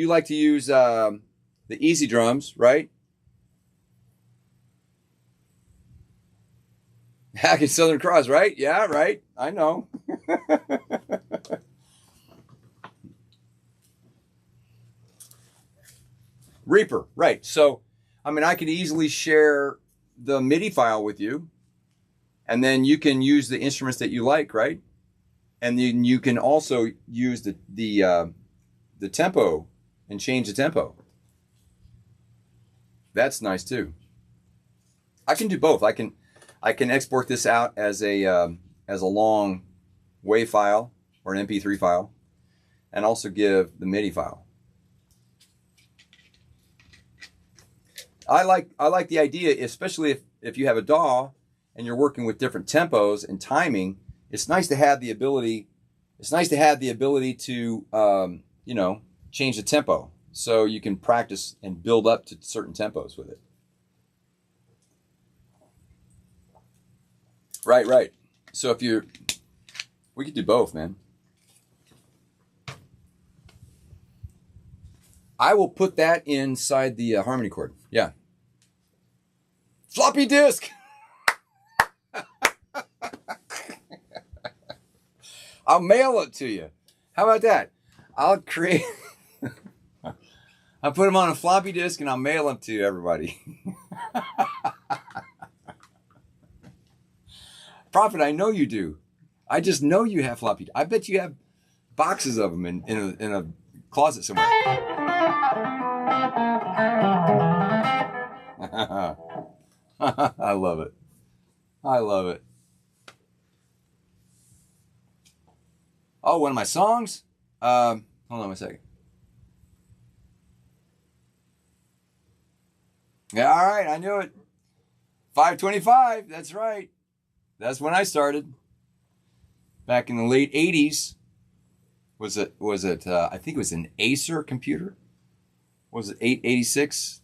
like to use the Easy Drums, right? Hack and Southern Cross, right? Yeah, right. I know. Reaper, right. So, I could easily share the MIDI file with you, and then you can use the instruments that you like, right? And then you can also use the tempo and change the tempo. That's nice too. I can do both. I can export this out as a long WAV file or an MP3 file, and also give the MIDI file. I like the idea, especially if you have a DAW and you're working with different tempos and timing. It's nice to have the ability. It's nice to have the ability to change the tempo, so you can practice and build up to certain tempos with it. Right. So we could do both, man. I will put that inside the harmony chord. Yeah. Floppy disk. I'll mail it to you. How about that? I'll put them on a floppy disk and I'll mail them to everybody. Prophet, I know you do. I just know you have floppy. I bet you have boxes of them in a closet somewhere. I love it. Oh, one of my songs? Hold on a second. Yeah, all right, I knew it. 525, that's right. That's when I started. Back in the late 80s. Was it I think it was an Acer computer? Was it 886?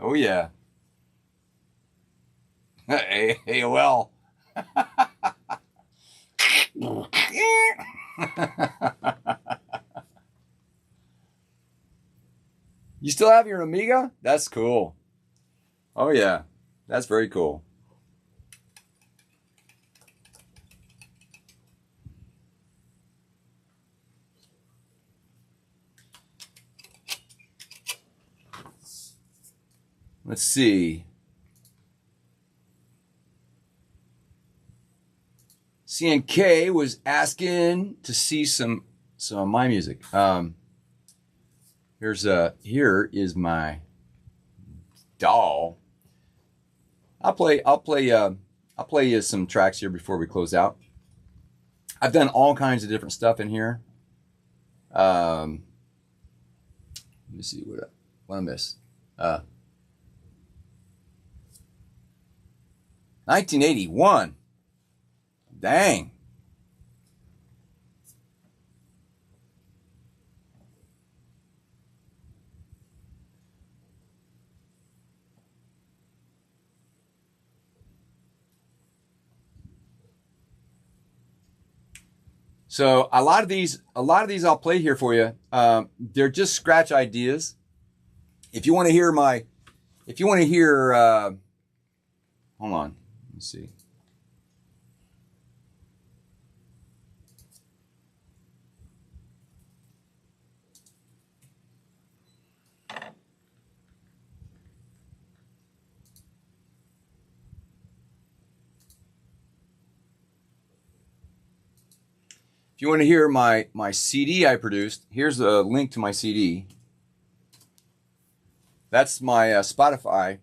Oh yeah. AOL. You still have your Amiga? That's cool. Oh yeah. That's very cool. Let's see. CNK was asking to see some of my music. Here is my doll. I'll play you some tracks here before we close out. I've done all kinds of different stuff in here. Let me see what I missed. 1981. Dang. So a lot of these I'll play here for you. They're just scratch ideas. If you want to hear hold on, let's see. If you want to hear my CD I produced, here's a link to my CD. That's my Spotify.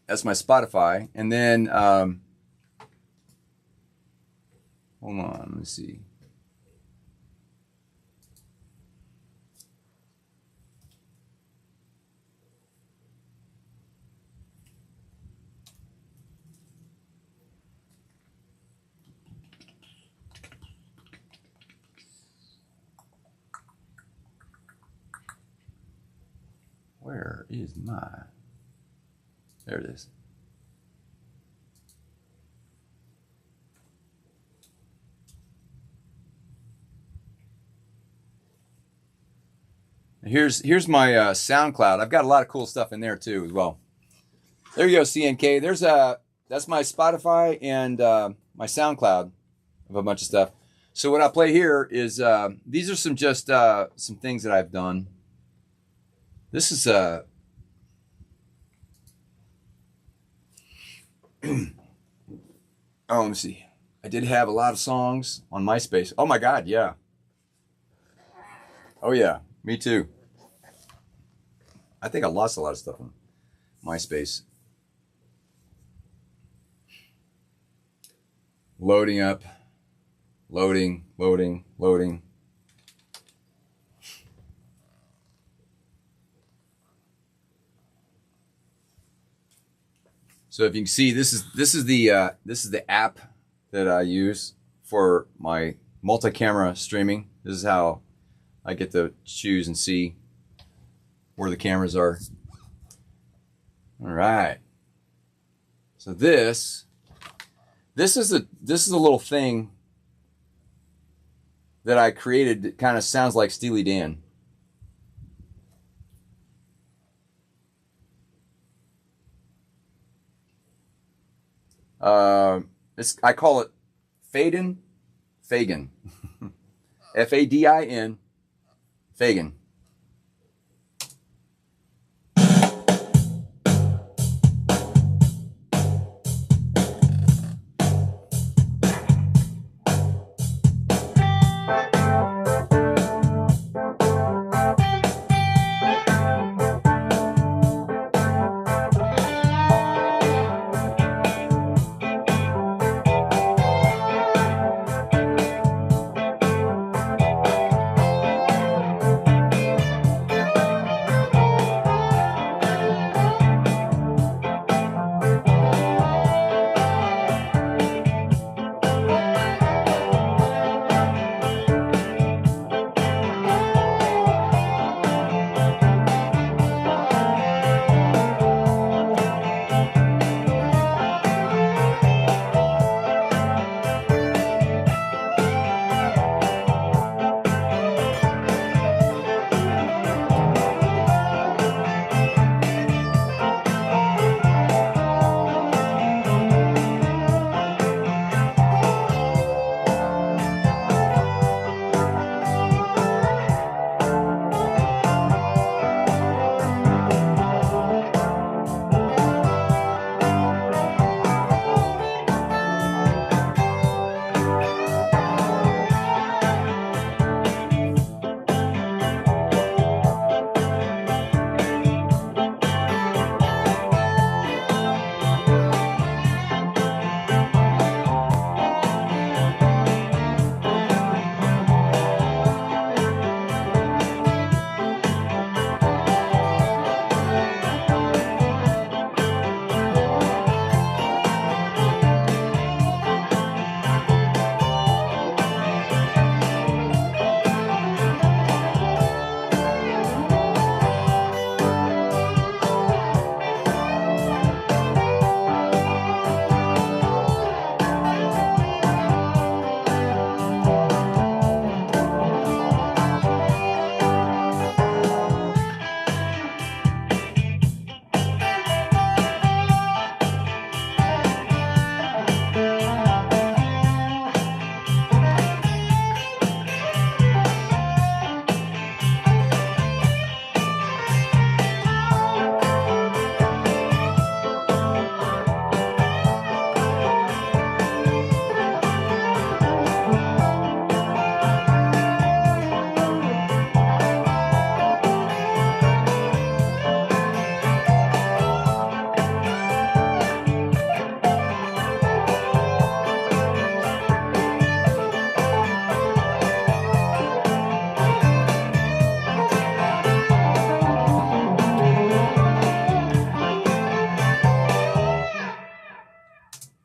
That's my Spotify. And then, hold on, let me see. Where is my... There it is. Here's my SoundCloud. I've got a lot of cool stuff in there too as well. There you go, CNK. That's my Spotify and my SoundCloud of a bunch of stuff. So what I play here is these are some things that I've done. This is oh, let me see. I did have a lot of songs on MySpace. Oh my God, yeah. Oh yeah, me too. I think I lost a lot of stuff on MySpace. Loading up. Loading. So if you can see, this is the app that I use for my multi-camera streaming. This is how I get to choose and see where the cameras are. All right. So this is a little thing that I created that kind of sounds like Steely Dan. I call it Fadin Fagin. Fadin Fagin.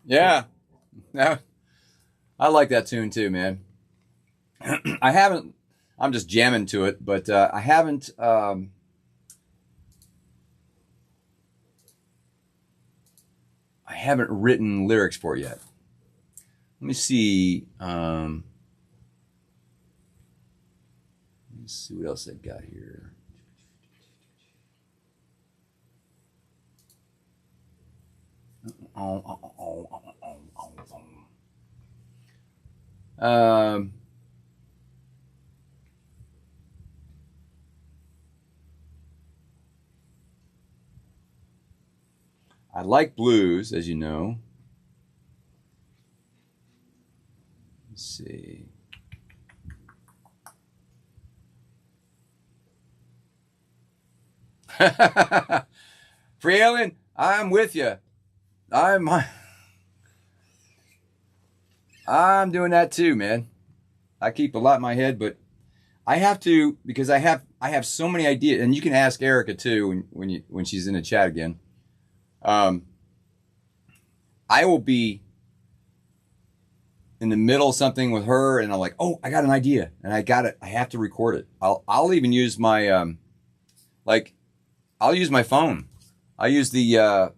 Yeah. Yeah. I like that tune too, man. I haven't. I'm just jamming to it, but I haven't. I haven't written lyrics for it yet. Let me see. Let's see what else I've got here. Um, I like blues, as you know. Let's see. Free Alien, I'm with you. I'm doing that too, man. I keep a lot in my head, but I have to because I have so many ideas, and you can ask Erica too when she's in the chat again. I will be in the middle of something with her, and I'm like, oh, I got an idea, and I got it. I have to record it. I'll even use my I'll use my phone. I use the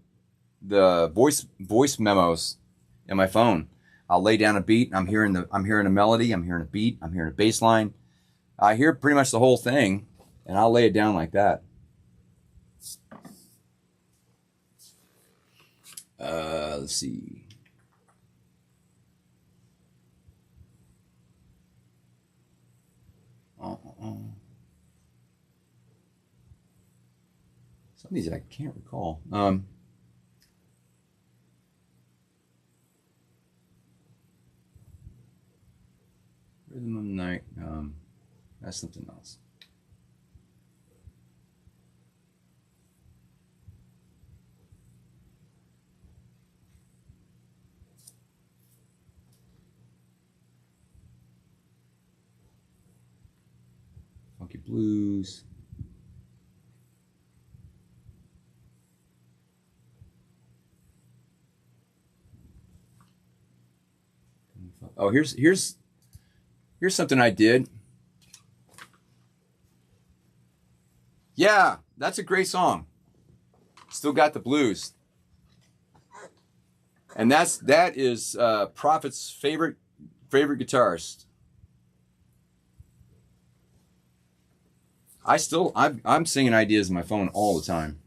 voice memos in my phone. I'll lay down a beat. I'm hearing a melody. I'm hearing a beat. I'm hearing a bass line. I hear pretty much the whole thing, and I'll lay it down like that. Let's see. Some of these I can't recall. Rhythm of the Night. That's something else. Funky Blues. Oh, here's something I did. Yeah, that's a great song. Still Got the Blues. And that is Prophet's favorite guitarist. I'm singing ideas in my phone all the time.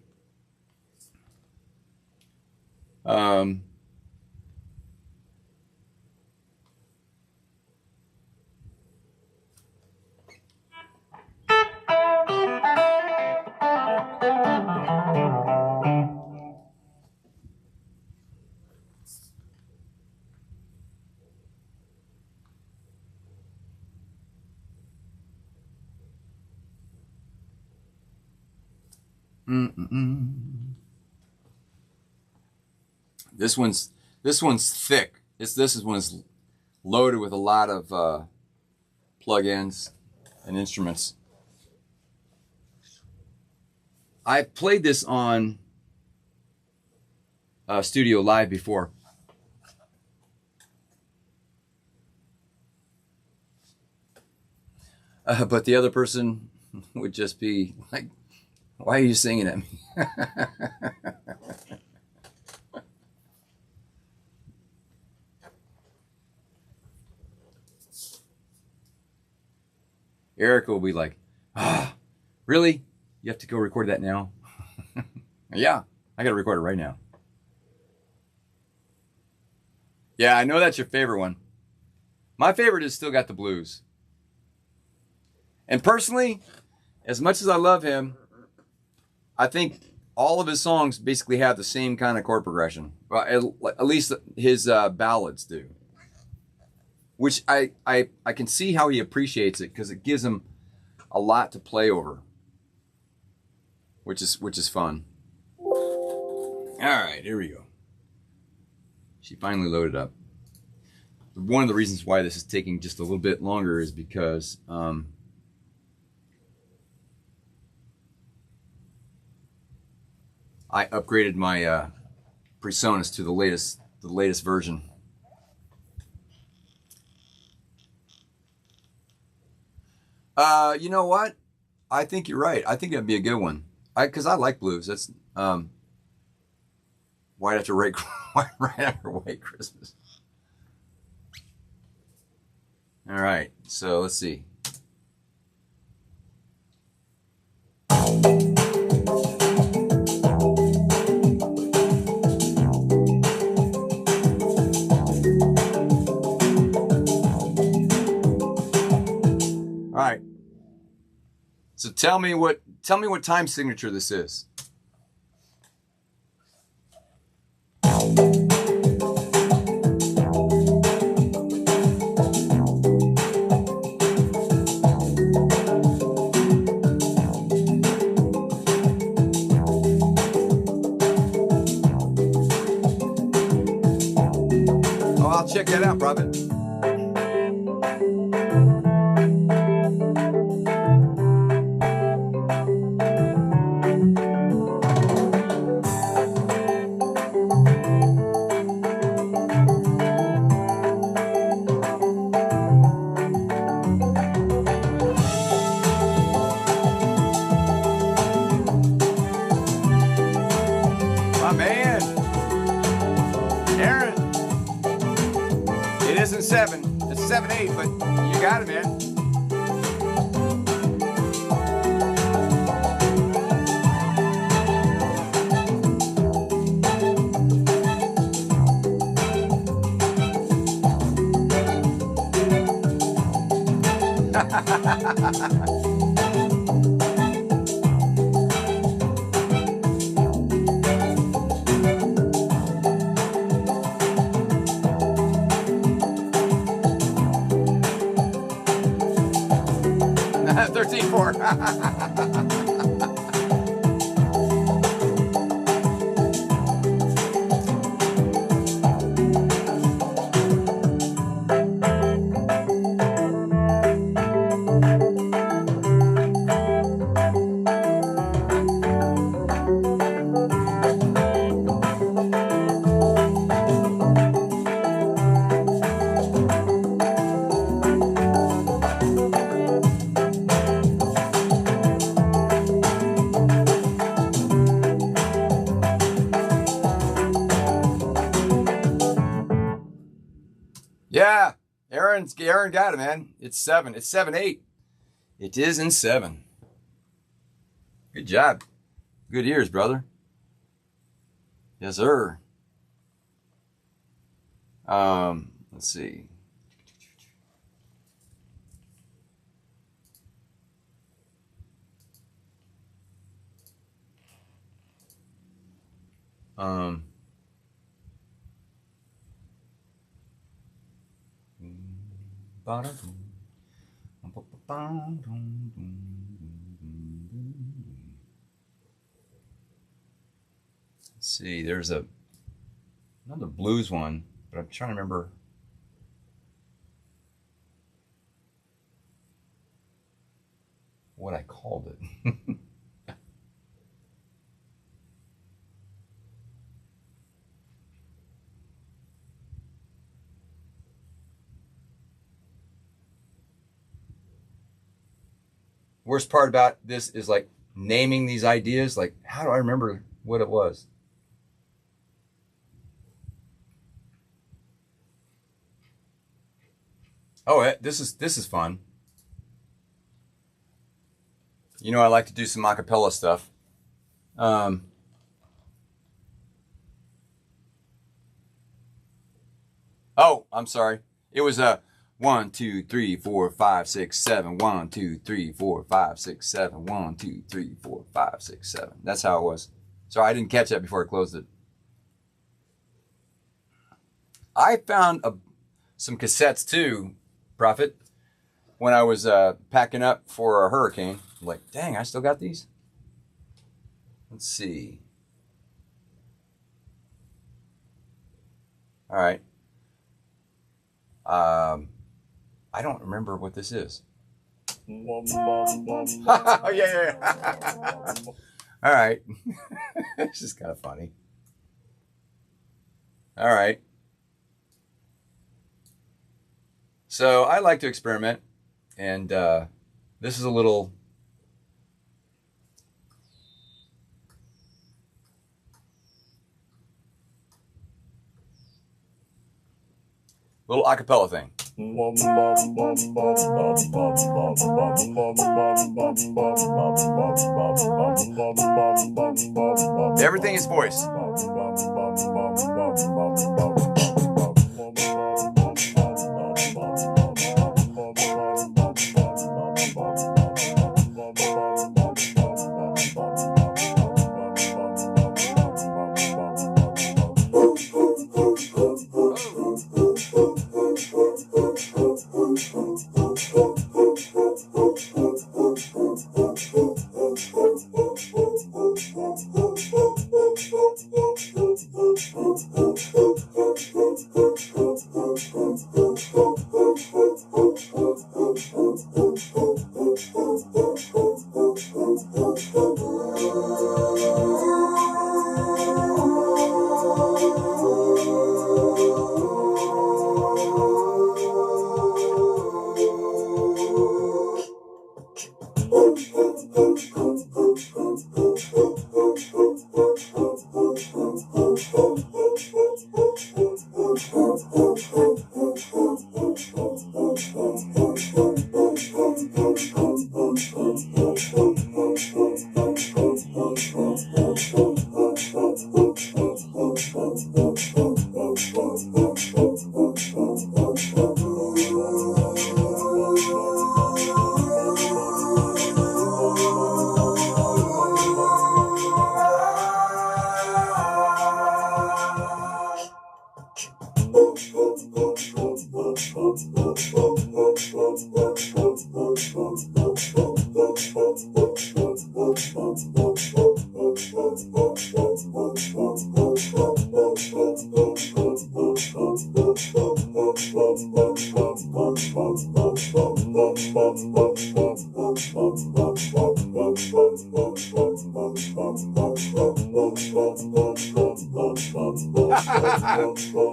This one's thick. This one's loaded with a lot of plug-ins and instruments. I played this on Studio Live before. But the other person would just be like, why are you singing at me? Erica will be like, really? You have to go record that now? Yeah, I got to record it right now. Yeah, I know that's your favorite one. My favorite is Still Got the Blues. And personally, as much as I love him, I think all of his songs basically have the same kind of chord progression. Well, at least his ballads do. Which I can see how he appreciates it because it gives him a lot to play over. Which is fun. All right, here we go. She finally loaded up. One of the reasons why this is taking just a little bit longer is because I upgraded my PreSonus to the latest the latest version. You know what? I think you're right. I think that'd be a good one. Because I like blues. That's right after right after White Christmas. All right. So let's see. All right. So tell me what time signature this is. Oh, I'll check that out, Prophet. My man, Aaron. It isn't 7. It's 7/8, but you got it, man. $13.4. Yeah, Aaron got it, man. It's 7. It's 7/8. It is in 7. Good job. Good ears, brother. Yes, sir. Let's see. Let's see, there's another blues one, but I'm trying to remember. What I called it. Worst part about this is like naming these ideas. Like, how do I remember what it was? Oh, this is fun. You know, I like to do some a cappella stuff. Oh, I'm sorry. It was 1, 2, 3, 4, 5, 6, 7. 1, 2, 3, 4, 5, 6, 7. 1, 2, 3, 4, 5, 6, 7. That's how it was. Sorry, I didn't catch that before I closed it. I found some cassettes too, Prophet, when I was packing up for a hurricane. I'm like, dang, I still got these? Let's see. All right. I don't remember what this is. Oh, yeah. All right. It's just kind of funny. All right. So I like to experiment, and this is a little acapella thing. Everything is voice.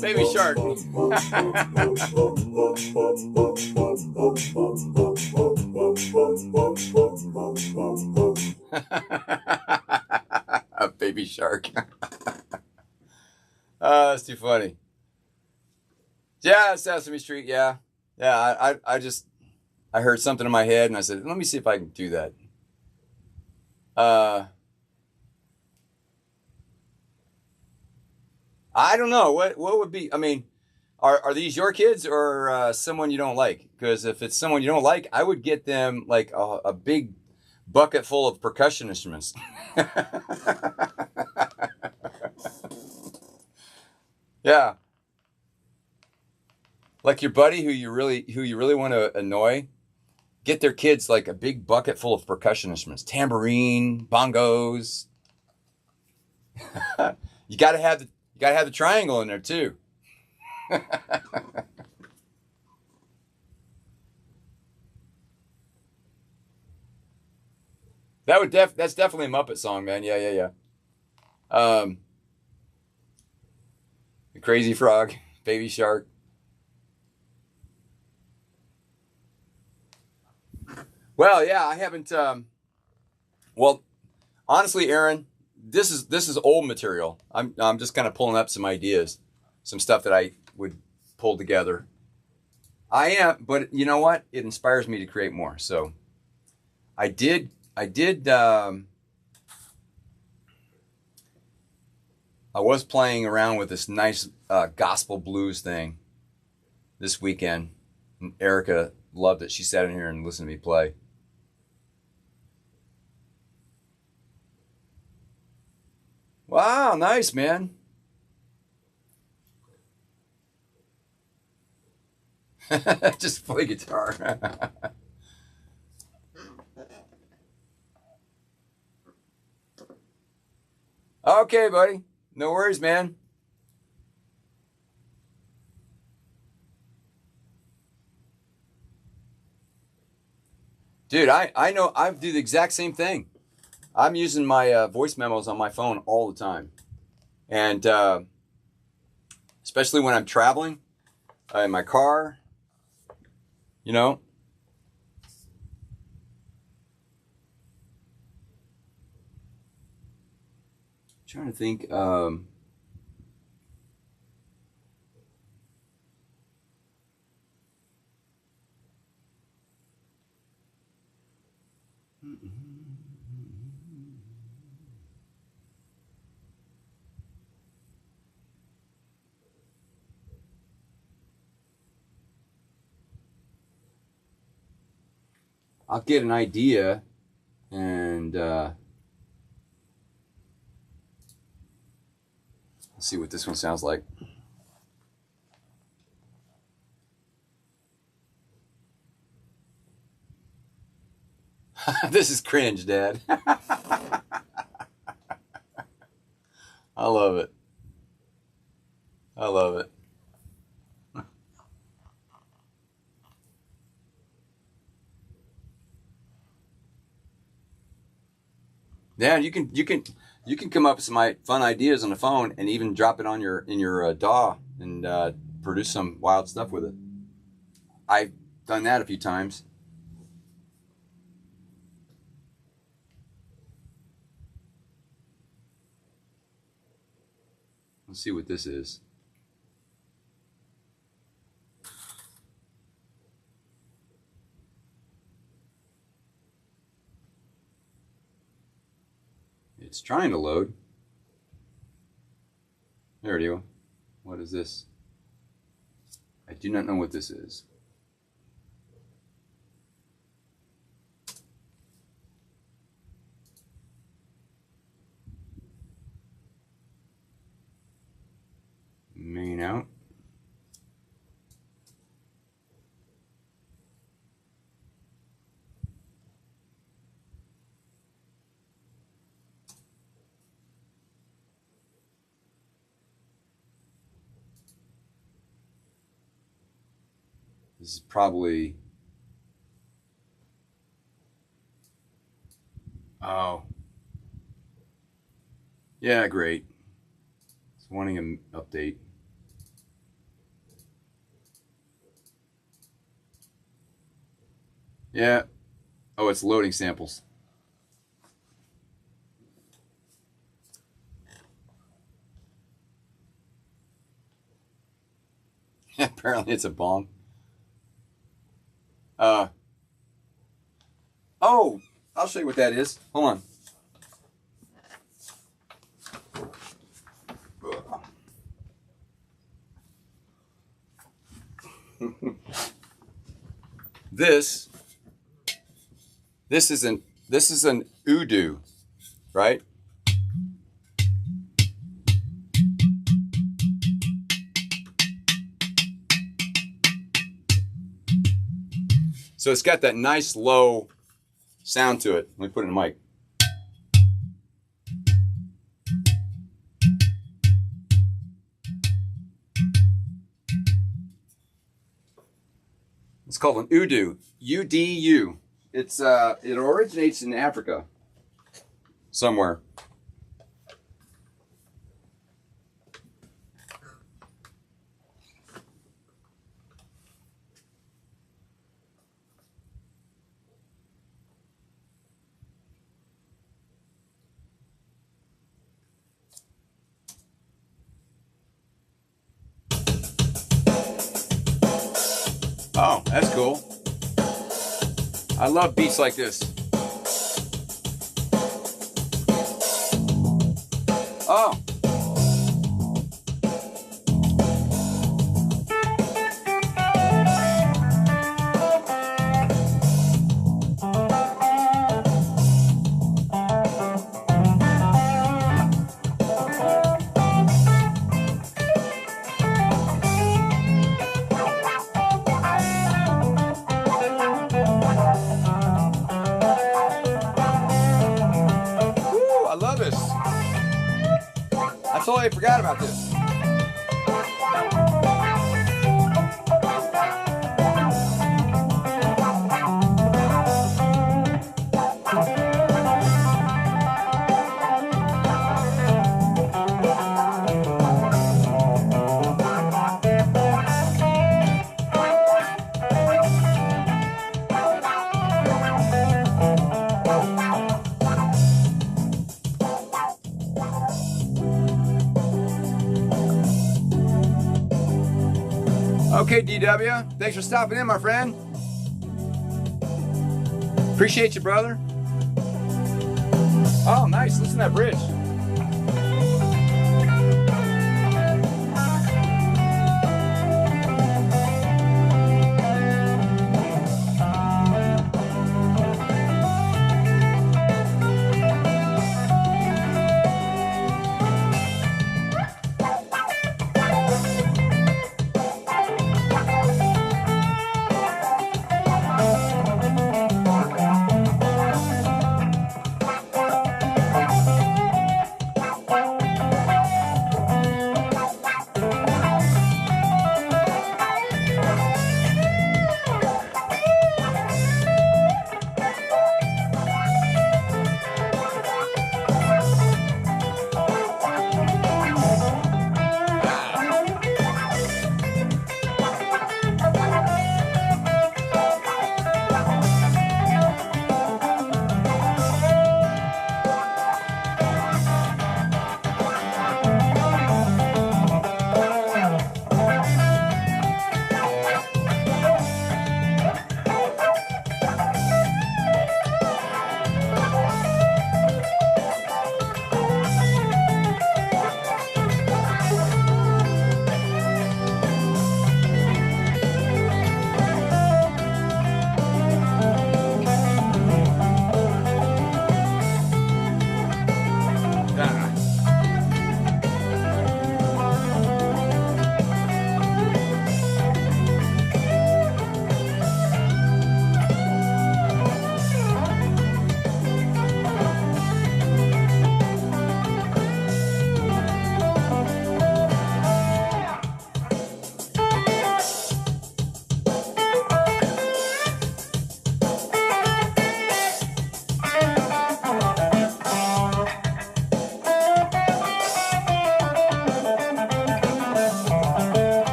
Baby shark. A baby shark. Oh, that's too funny. Yeah, Sesame Street. Yeah, yeah. I heard something in my head, and I said, let me see if I can do that. I don't know what would be. I mean, are these your kids or someone you don't like? Because if it's someone you don't like, I would get them like a big bucket full of percussion instruments. Yeah, like your buddy who you really want to annoy. Get their kids like a big bucket full of percussion instruments, tambourine, bongos. You gotta have the triangle in there too. That's definitely a Muppet song, man. Yeah, yeah, yeah. The Crazy Frog, Baby Shark. Well, yeah, I haven't. Well, honestly, Aaron, this is old material. I'm just kind of pulling up some ideas, some stuff that I would pull together. I am, but you know what? It inspires me to create more. So, I did. I was playing around with this nice gospel blues thing this weekend. And Erica loved it. She sat in here and listened to me play. Wow, nice, man. Just play guitar. Okay, buddy. No worries, man. Dude, I know I do the exact same thing. I'm using my voice memos on my phone all the time. And especially when I'm traveling in my car, You know? Trying to think. I'll get an idea and let's see what this one sounds like. This is cringe, Dad. I love it. I love it. Yeah, you can come up with some fun ideas on the phone and even drop it on in your DAW and produce some wild stuff with it. I've done that a few times. Let's see what this is. It's trying to load. There you go. What is this? I do not know what this is. Main out. This is probably, oh, yeah, great. It's wanting an update. Yeah. Oh, it's loading samples. Apparently it's a bong. Oh, I'll show you what that is. Hold on. This is an udu, right? So it's got that nice low sound to it. Let me put it in the mic. It's called an udu, U-D-U. It's it originates in Africa somewhere. Oh, that's cool. I love beats like this. Oh. I totally forgot about this. Okay, DW. Thanks for stopping in, my friend. Appreciate you, brother. Oh, nice. Listen to that bridge.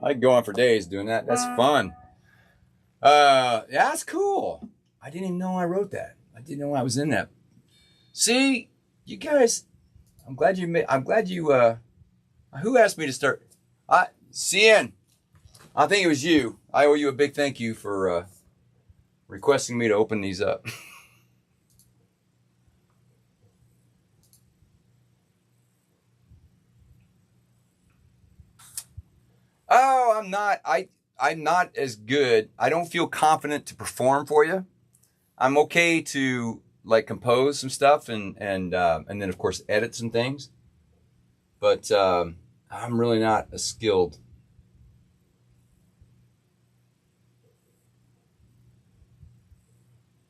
I could go on for days doing that. That's fun. Yeah, that's cool. I didn't even know I wrote that. I didn't know I was in that. See, you guys, I'm glad you who asked me to start? CN. I think it was you. I owe you a big thank you for requesting me to open these up. Oh, I'm not as good. I don't feel confident to perform for you. I'm okay to like compose some stuff and then of course edit some things. But I'm really not as skilled.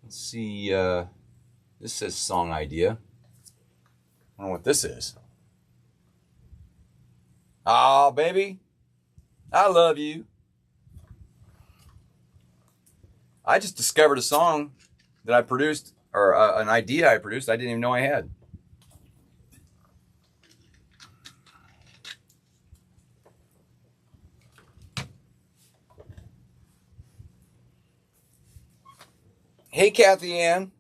Let's see. This says song idea. I don't know what this is. Oh, baby. I love you. I just discovered a song that I produced, or an idea I produced I didn't even know I had. Hey, Kathy Ann.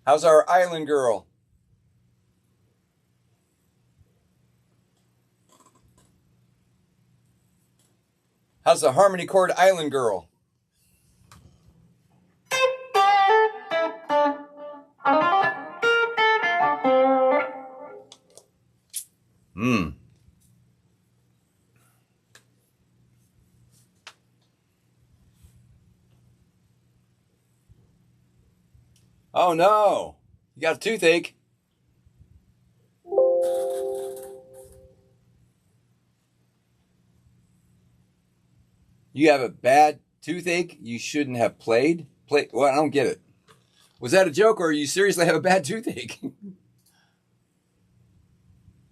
How's our island girl? How's the harmony chord island girl? Oh no, you got a toothache. You have a bad toothache? You shouldn't have played? Well, I don't get it. Was that a joke or you seriously have a bad toothache?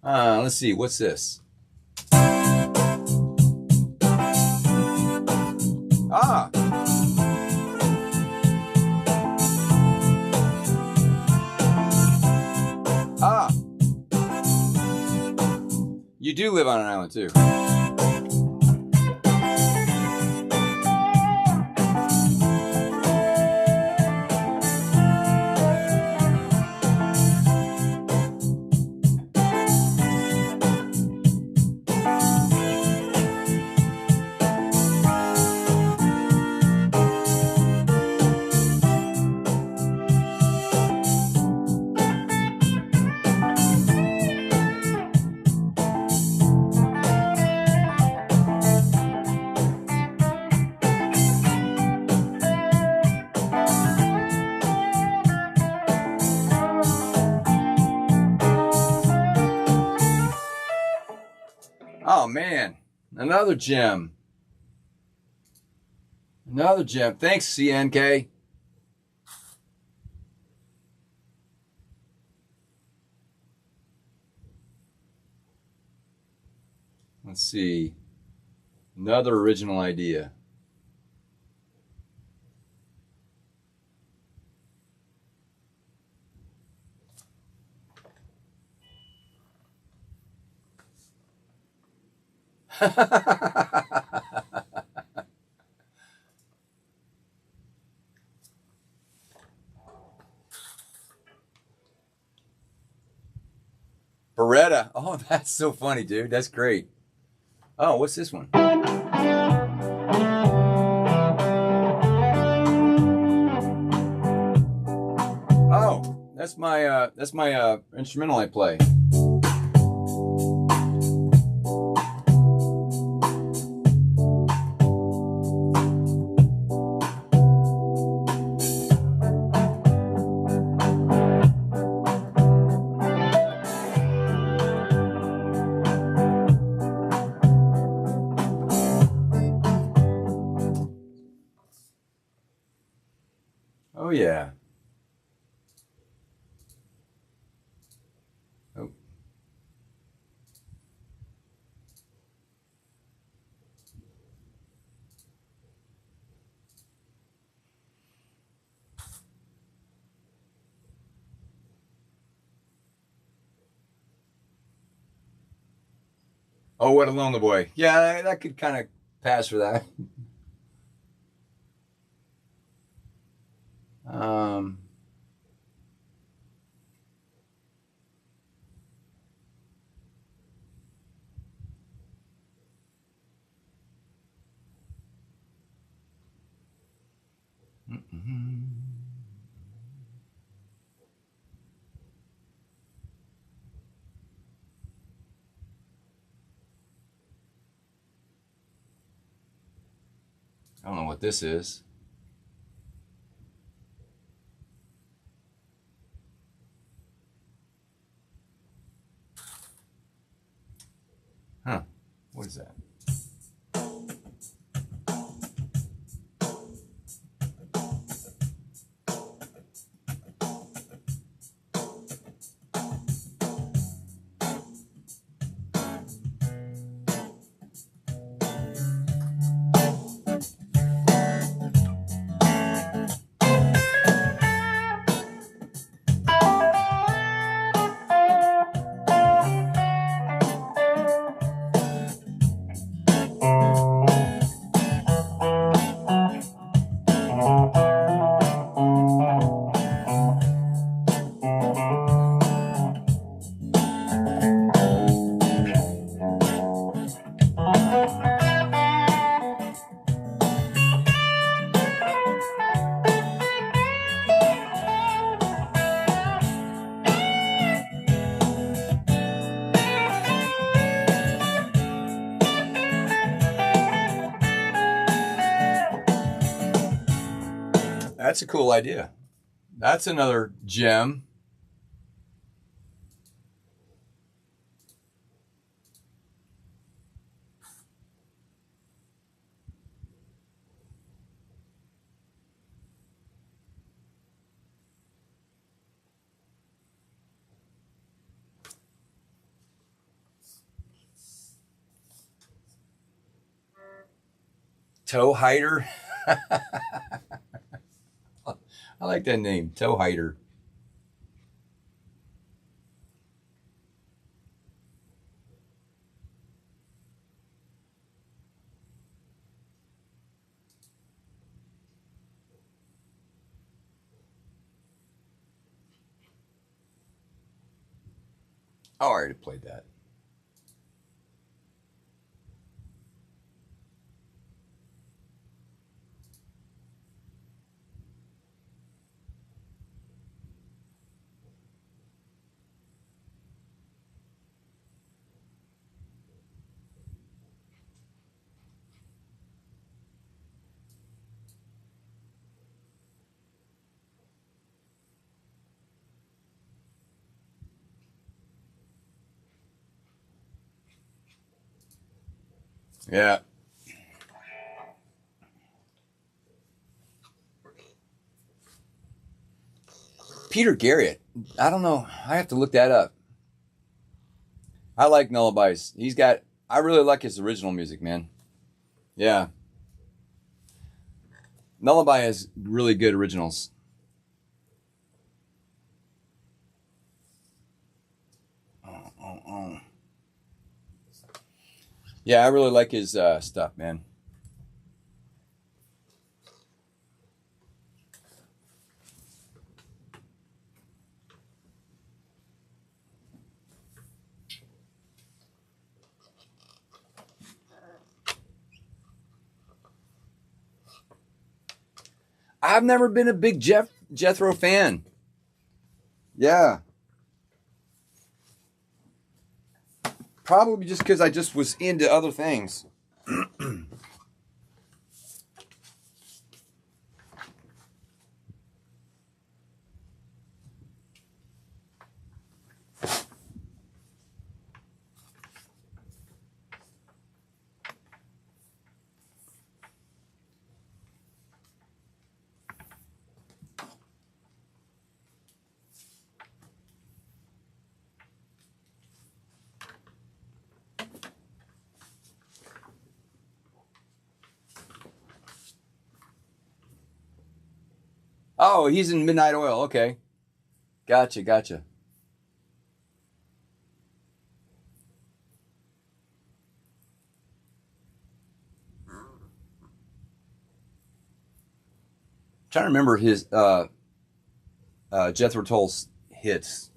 Let's see, what's this? Ah. Ah. You do live on an island too. Oh man, another gem. Another gem. Thanks, CNK. Let's see. Another original idea. Beretta. Oh, that's so funny, dude. That's great. Oh, what's this one? Oh, that's my instrumental I play. Oh yeah. Oh. Oh, what a lonely boy. Yeah, that could kind of pass for that. Um, I don't know what this is. Huh. What is that? That's a cool idea. That's another gem. Toe hider. I like that name, toe hider. Oh, I already played that. Yeah. Peter Garrett. I don't know. I have to look that up. I like Nullabys. I really like his original music, man. Yeah. Nullaby has really good originals. Oh. Yeah, I really like his stuff, man. I've never been a big Jethro fan. Yeah. Probably just because I just was into other things. Oh, he's in Midnight Oil. Okay. Gotcha. Trying to remember his Jethro Tull's hits.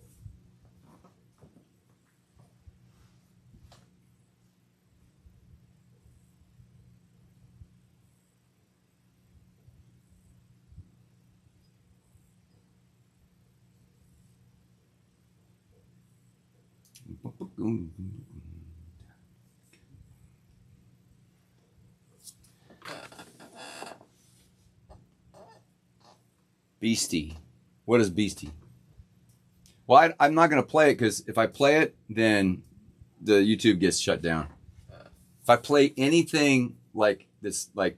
Beastie. What is Beastie? Well, I'm not going to play it because if I play it, then the YouTube gets shut down. If I play anything like this, like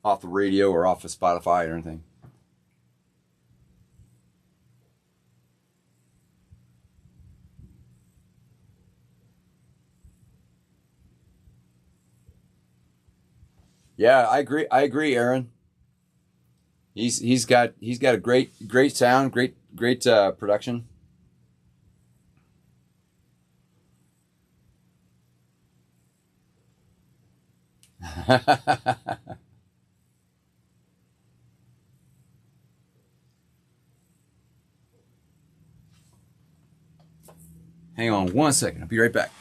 off the radio or off of Spotify or anything. Yeah, I agree, Aaron. He's got a great sound, great production. Hang on one second. I'll be right back.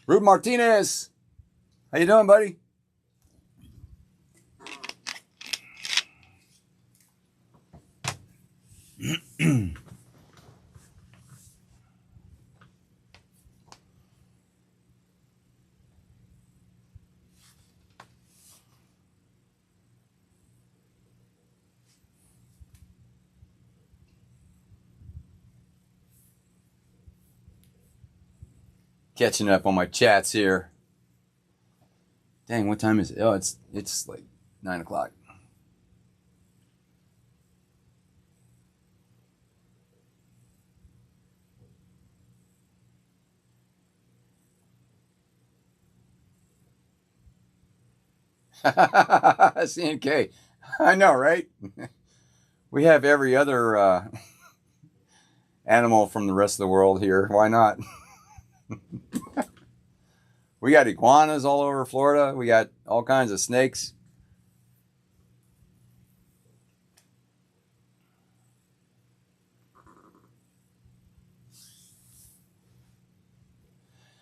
Rube Martinez, how you doing, buddy? Catching up on my chats here. Dang, what time is it? Oh, it's like 9 o'clock. CNK. I know, right? We have every other animal from the rest of the world here. Why not? We got iguanas all over Florida. We got all kinds of snakes.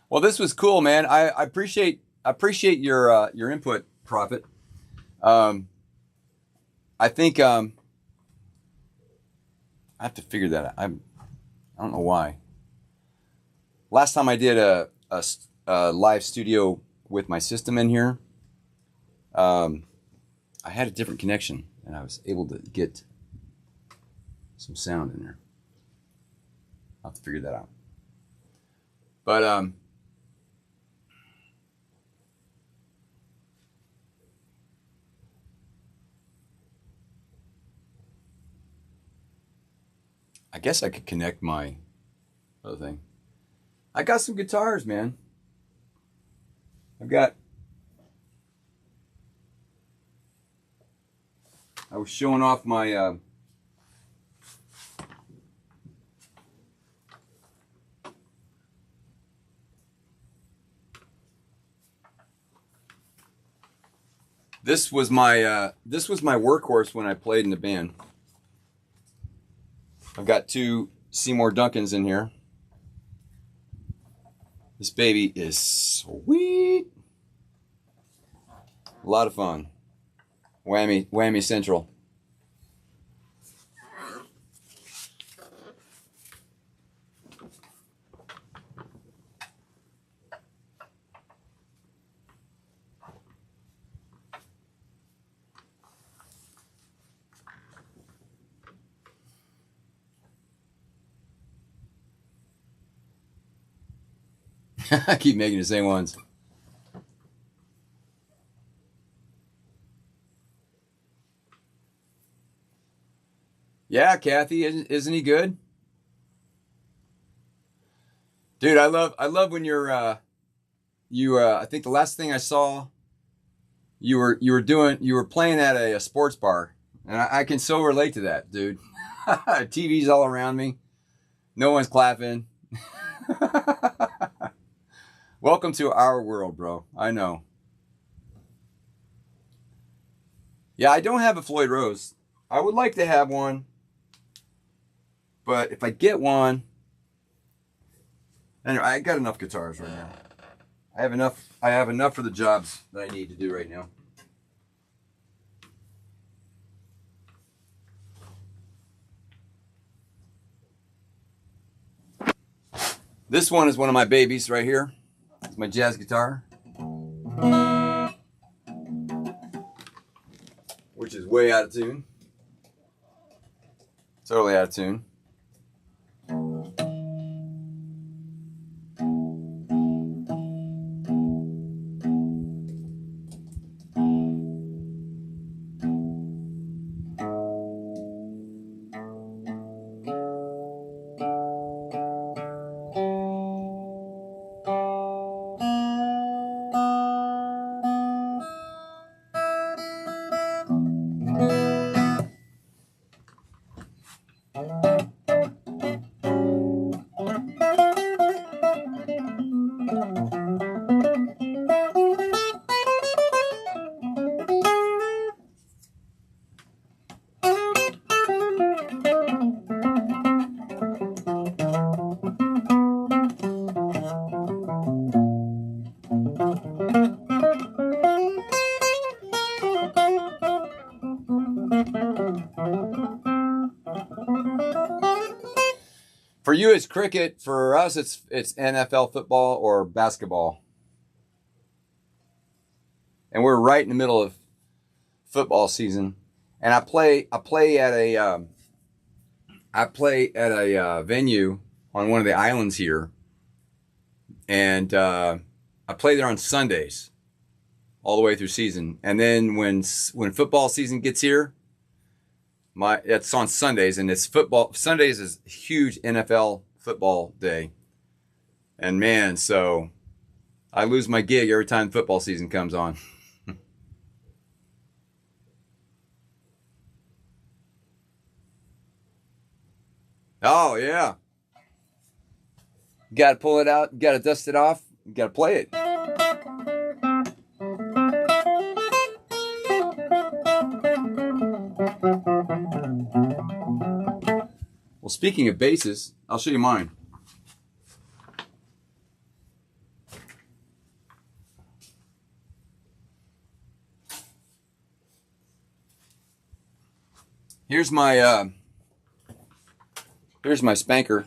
Well, this was cool, man. I appreciate your input, Prophet. I think I have to figure that out. I don't know why. Last time I did a live studio with my system in here, I had a different connection, and I was able to get some sound in there. I'll have to figure that out. But I guess I could connect my other thing. I got some guitars, man. I was showing off my this was my workhorse when I played in the band. I've got 2 Seymour Duncans in here. This baby is sweet. A lot of fun. Whammy Central. I keep making the same ones. Yeah, Kathy, isn't he good? Dude, I love when you're I think the last thing I saw you were playing at a sports bar, and I can so relate to that, dude. TV's all around me. No one's clapping. Welcome to our world, bro. I know. Yeah, I don't have a Floyd Rose. I would like to have one, but if I get one, anyway, I got enough guitars right now. I have enough for the jobs that I need to do right now. This one is one of my babies right here. It's my jazz guitar, which is way out of tune. Totally out of tune. For you, it's cricket. For us, it's NFL football or basketball. And we're right in the middle of football season. And I play at a venue on one of the islands here. And I play there on Sundays all the way through season. And then when football season gets here, it's on Sundays, and it's football. Sundays is a huge NFL football day. And man, so I lose my gig every time football season comes on. Oh, yeah. You got to pull it out. You got to dust it off. You got to play it. Well, speaking of basses, I'll show you mine. Here's my spanker.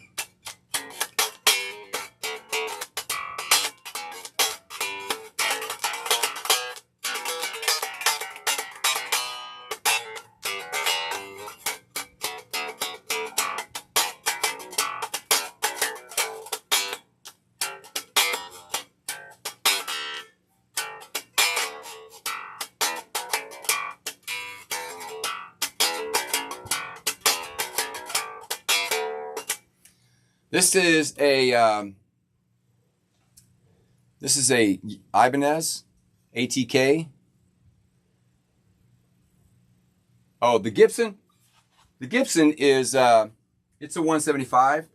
This is a Ibanez ATK. Oh, the Gibson. The Gibson is it's a 175.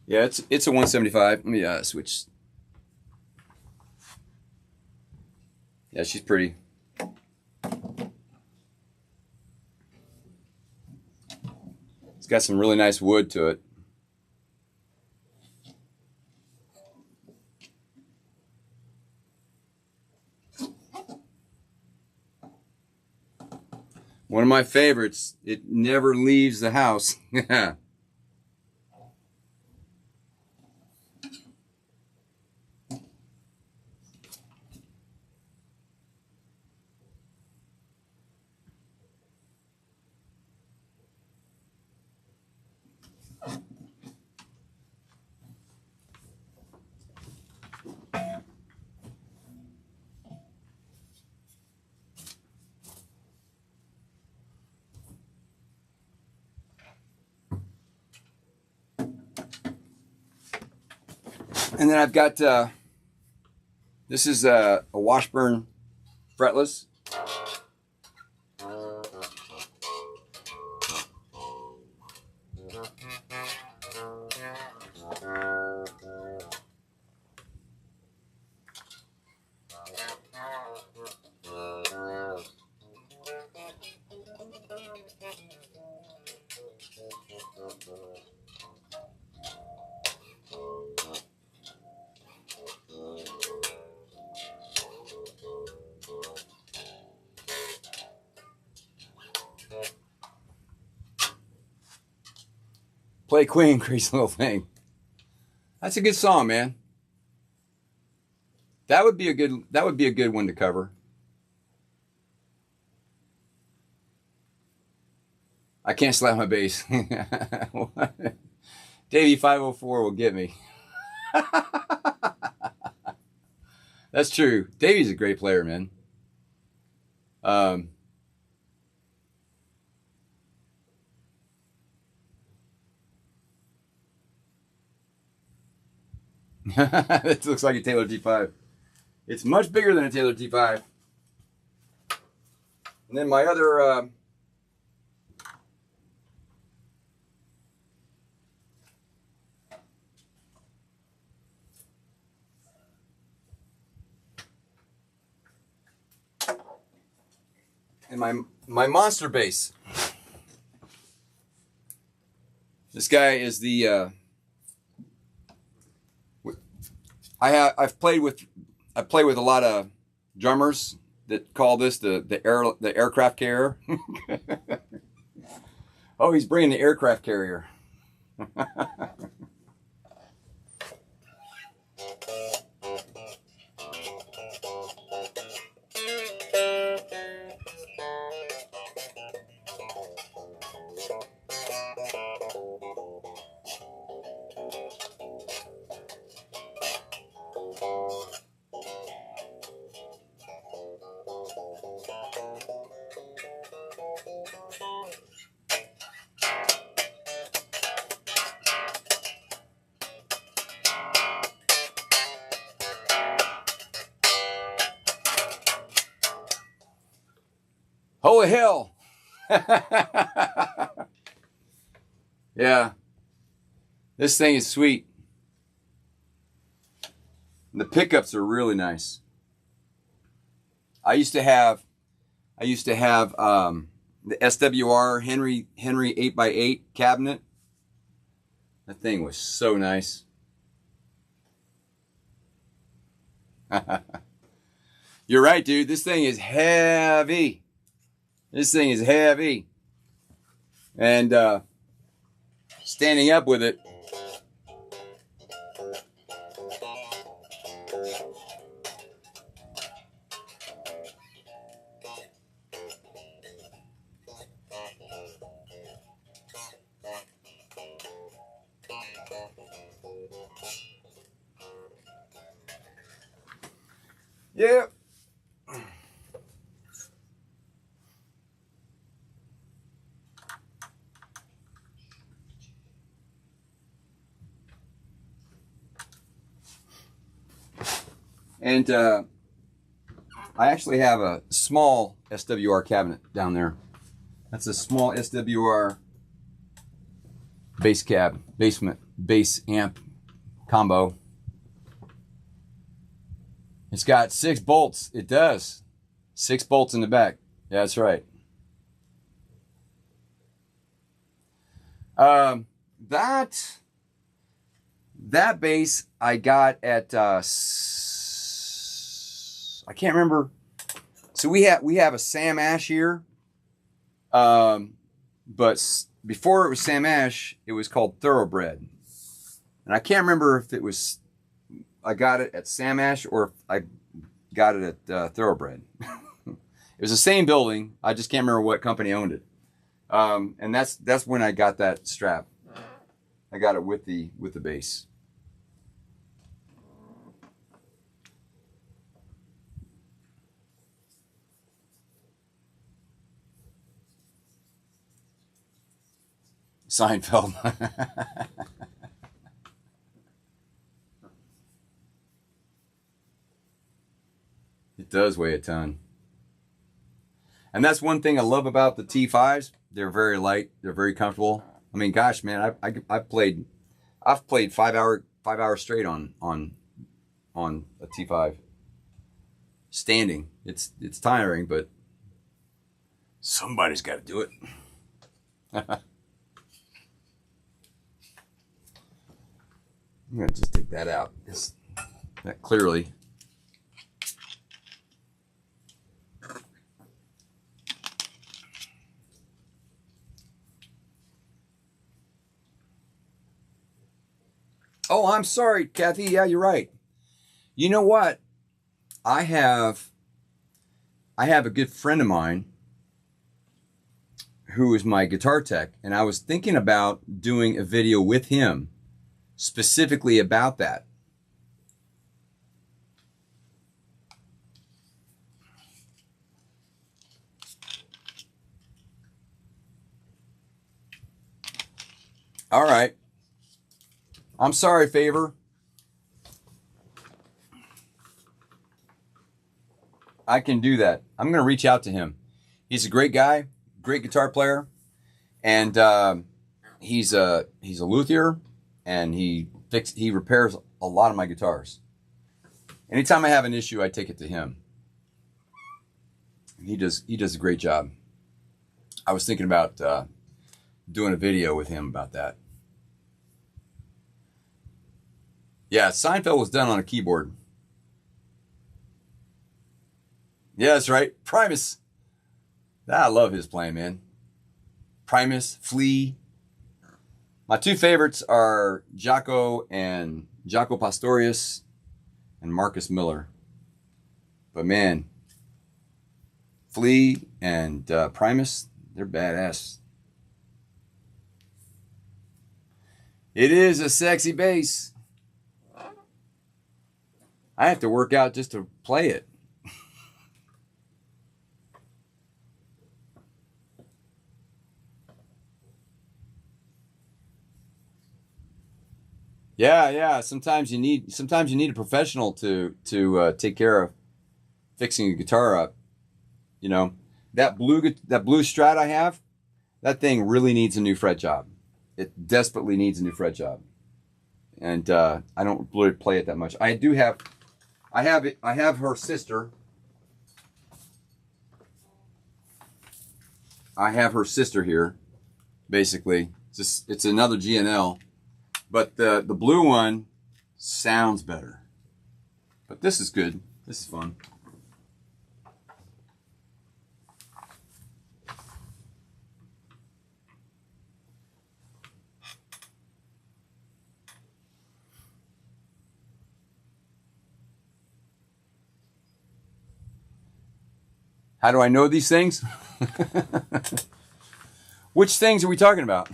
Yeah, it's a 175. Let me switch. Yeah, she's pretty. It's got some really nice wood to it. One of my favorites. It never leaves the house. And then I've got, this is a Washburn fretless. Play Queen, Crazy Little Thing. That's a good song, man. That would be a good one to cover. I can't slap my bass. Davey 504 will get me. That's true. Davey's a great player, man. It looks like a Taylor T5. It's much bigger than a Taylor T5. And then my other and my monster bass. This guy is the I've played with I play with a lot of drummers that call this the aircraft carrier. Oh, he's bringing the aircraft carrier. Holy hell. Yeah. This thing is sweet. The pickups are really nice. I used to have the SWR Henry 8x8 cabinet. That thing was so nice. You're right, dude. This thing is heavy. This thing is heavy. And standing up with it. Yeah. And I actually have a small SWR cabinet down there. That's a small SWR bass amp combo. It's got 6 bolts. It does. 6 bolts in the back. Yeah, that's right. That bass I got at I can't remember. So we have a Sam Ash here. But before it was Sam Ash, it was called Thoroughbred. And I can't remember if it was I got it at Sam Ash or if I got it at Thoroughbred. It was the same building. I just can't remember what company owned it. And that's when I got that strap. I got it with the bass. Seinfeld. It does weigh a ton. And that's one thing I love about the T5s. They're very light. They're very comfortable. I mean, gosh, man, I've played 5 hours straight on a T5 standing. It's tiring, but somebody's got to do it. I'm gonna just take that out. That clearly. Oh, I'm sorry, Kathy. Yeah, you're right. You know what? I have a good friend of mine who is my guitar tech, and I was thinking about doing a video with him specifically about that. All right. I'm sorry, Favor. I can do that. I'm going to reach out to him. He's a great guy, great guitar player, and he's a luthier, and he repairs a lot of my guitars. Anytime I have an issue, I take it to him. He does a great job. I was thinking about doing a video with him about that. Yeah, Seinfeld was done on a keyboard. Yeah, that's right. Primus. I love his playing, man. Primus, Flea. My two favorites are Jaco Pastorius and Marcus Miller. But man, Flea and Primus, they're badass. It is a sexy bass. I have to work out just to play it. Yeah. Sometimes you need a professional to take care of fixing a guitar up. You know, that blue Strat I have, that thing really needs a new fret job. It desperately needs a new fret job, and I don't really play it that much. I have her sister. I have her sister here, basically. It's another GNL, but the blue one sounds better. But this is good. This is fun. How do I know these things? Which things are we talking about?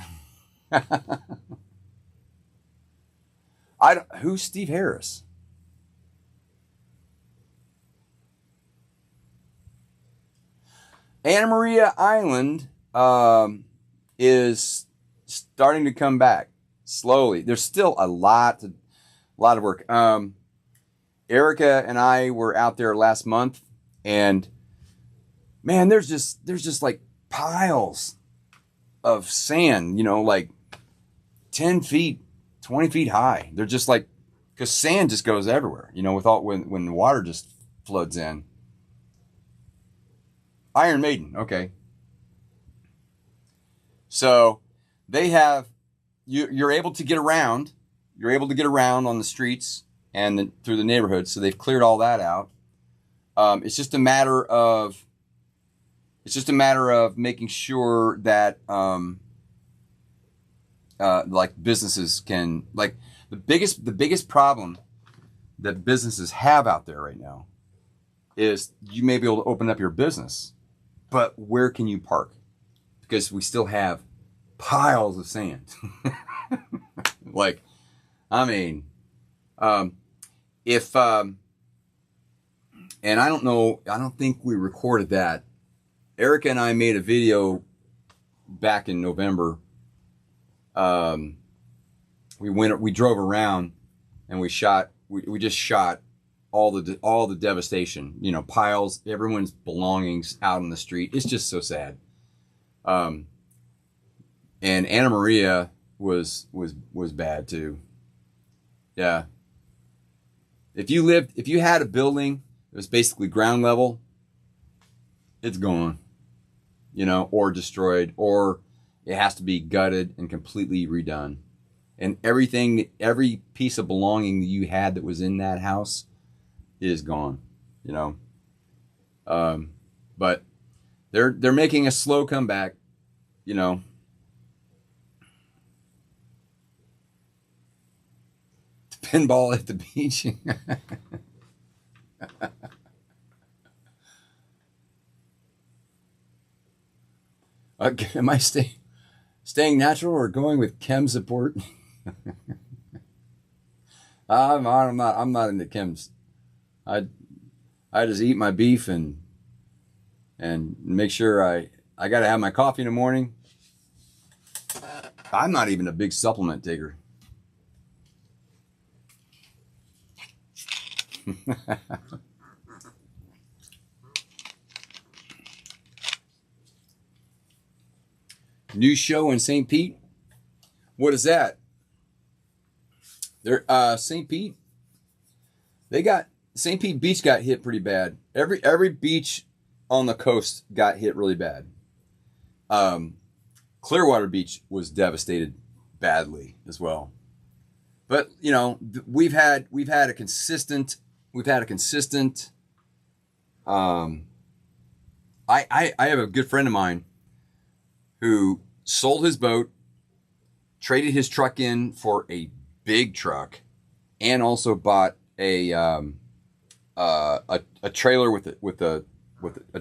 Who's Steve Harris? Anna Maria Island is starting to come back slowly. There's still a lot of work. Erica and I were out there last month, and man, there's just like piles of sand, you know, like 10 feet, 20 feet high. They're just like, because sand just goes everywhere, you know, when the water just floods in. Iron Maiden, okay. So they have, you're able to get around. You're able to get around on the streets and through the neighborhood. So they've cleared all that out. It's just a matter of making sure that like businesses can, like the biggest problem that businesses have out there right now is you may be able to open up your business, but where can you park? Because we still have piles of sand. Like, I mean, if and I don't think we recorded that. Erica and I made a video back in November. We drove around and we just shot all the devastation, you know, piles, everyone's belongings out on the street. It's just so sad. And Anna Maria was bad too. Yeah. If you had a building that was basically ground level, it's gone, you know, or destroyed, or it has to be gutted and completely redone. And every piece of belonging that you had that was in that house is gone, you know. But they're making a slow comeback, you know. Pinball at the beach. Okay, am I staying natural or going with chem support? I'm not into chems. I just eat my beef and make sure I got to have my coffee in the morning. I'm not even a big supplement taker. New show in St. Pete. What is that? There, St. Pete. St. Pete Beach got hit pretty bad. Every beach on the coast got hit really bad. Clearwater Beach was devastated badly as well. But you know, we've had a consistent I have a good friend of mine who sold his boat, traded his truck in for a big truck, and also bought a trailer with a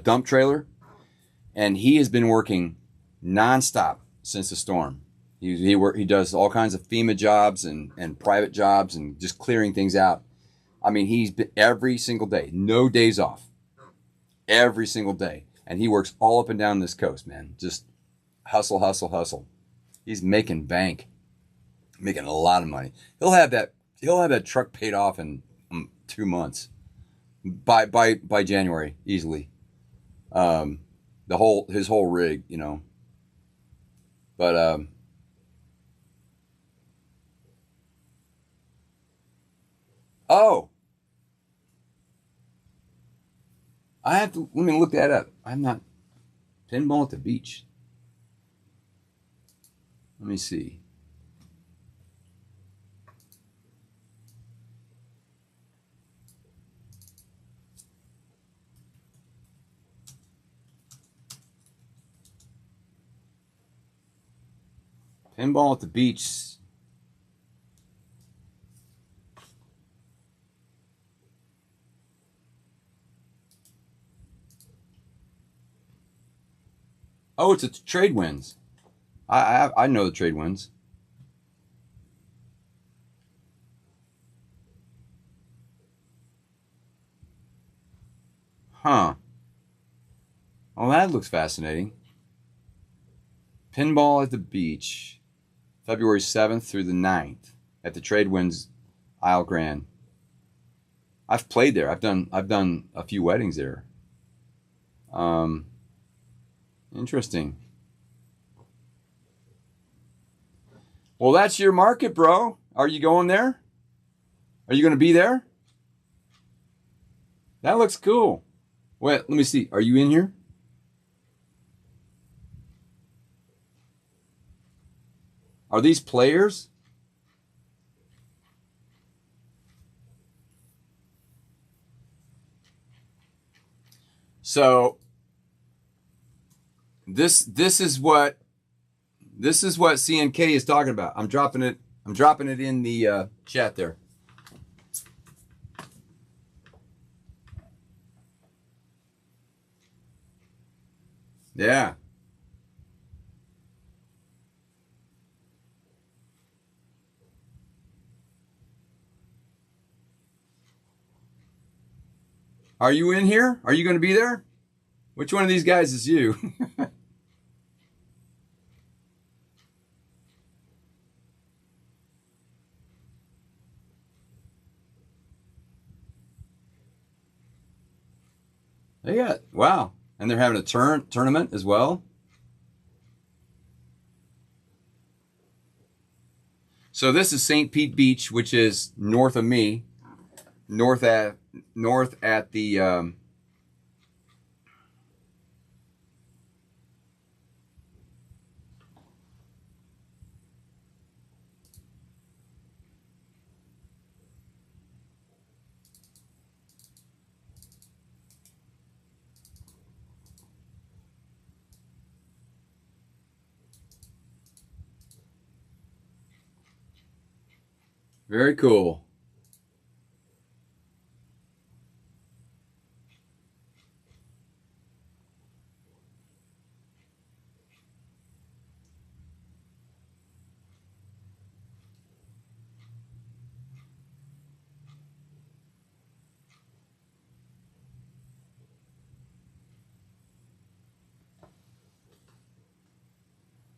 dump trailer, and he has been working nonstop since the storm. He does all kinds of FEMA jobs and private jobs and just clearing things out. I mean, he's been every single day, no days off, every single day, and he works all up and down this coast, man. Just hustle, hustle, hustle. He's making bank, making a lot of money. He'll have that truck paid off in 2 months, by January easily. His whole rig, you know. But oh, let me look that up. I'm not pinball at the beach. Let me see. Pinball at the beach. Oh, it's a trade winds. I know the trade winds. Huh. Oh, that looks fascinating. Pinball at the beach, February 7th through the 9th at the Trade Winds Isle Grand. I've played there. I've done a few weddings there. Interesting. Well, that's your market, bro. Are you going there? Are you going to be there? That looks cool. Wait, let me see. Are you in here? Are these players? So this is what CNK is talking about. I'm dropping it in the chat there. Yeah. Are you in here? Are you going to be there? Which one of these guys is you? They got, wow. And they're having a tournament as well. So this is St. Pete Beach, which is north of me, north at the very cool.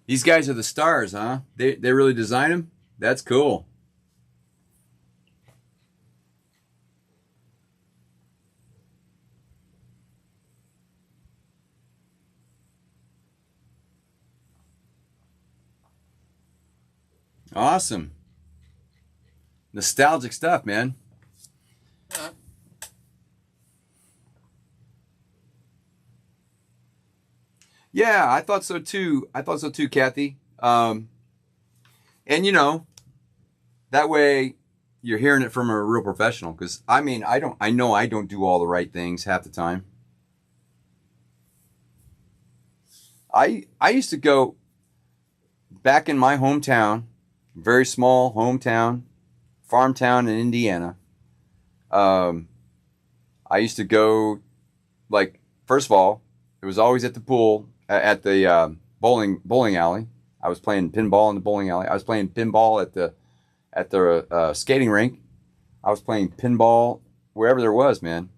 These guys are the stars, huh? They really design them? That's cool. Awesome. Nostalgic stuff, man. Yeah, I thought so too. Kathy. And you know, that way you're hearing it from a real professional. Because I mean, I know I don't do all the right things half the time. I used to go back in my hometown, very small hometown, farm town in Indiana. Um, I used to go, like, first of all, it was always at the pool, at the bowling alley. I was playing pinball in the bowling alley. I was playing pinball at the skating rink. I was playing pinball wherever there was, man.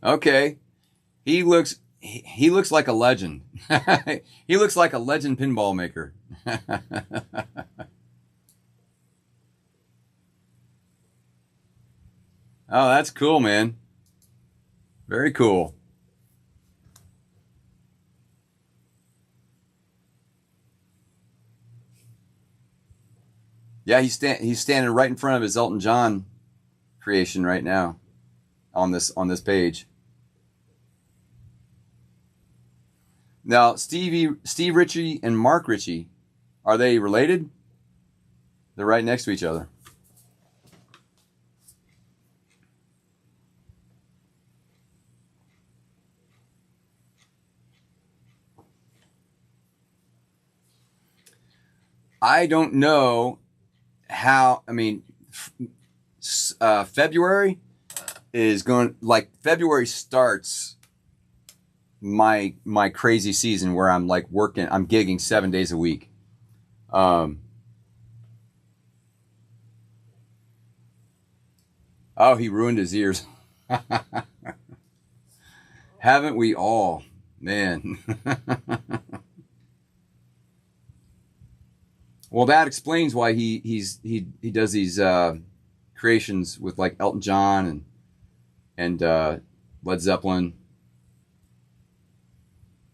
Okay, he looks like a legend. He looks like a legend pinball maker. Oh, that's cool, man. Very cool. Yeah, he's standing right in front of his Elton John creation right now on this page. Now, Steve Ritchie and Mark Ritchie, are they related? They're right next to each other. I don't know how. I mean, February is going, like, February starts my crazy season where I'm like working. I'm gigging 7 days a week. Um, oh, he ruined his ears. Haven't we all, man? Well, that explains why he does these creations with, like, Elton John and Led Zeppelin.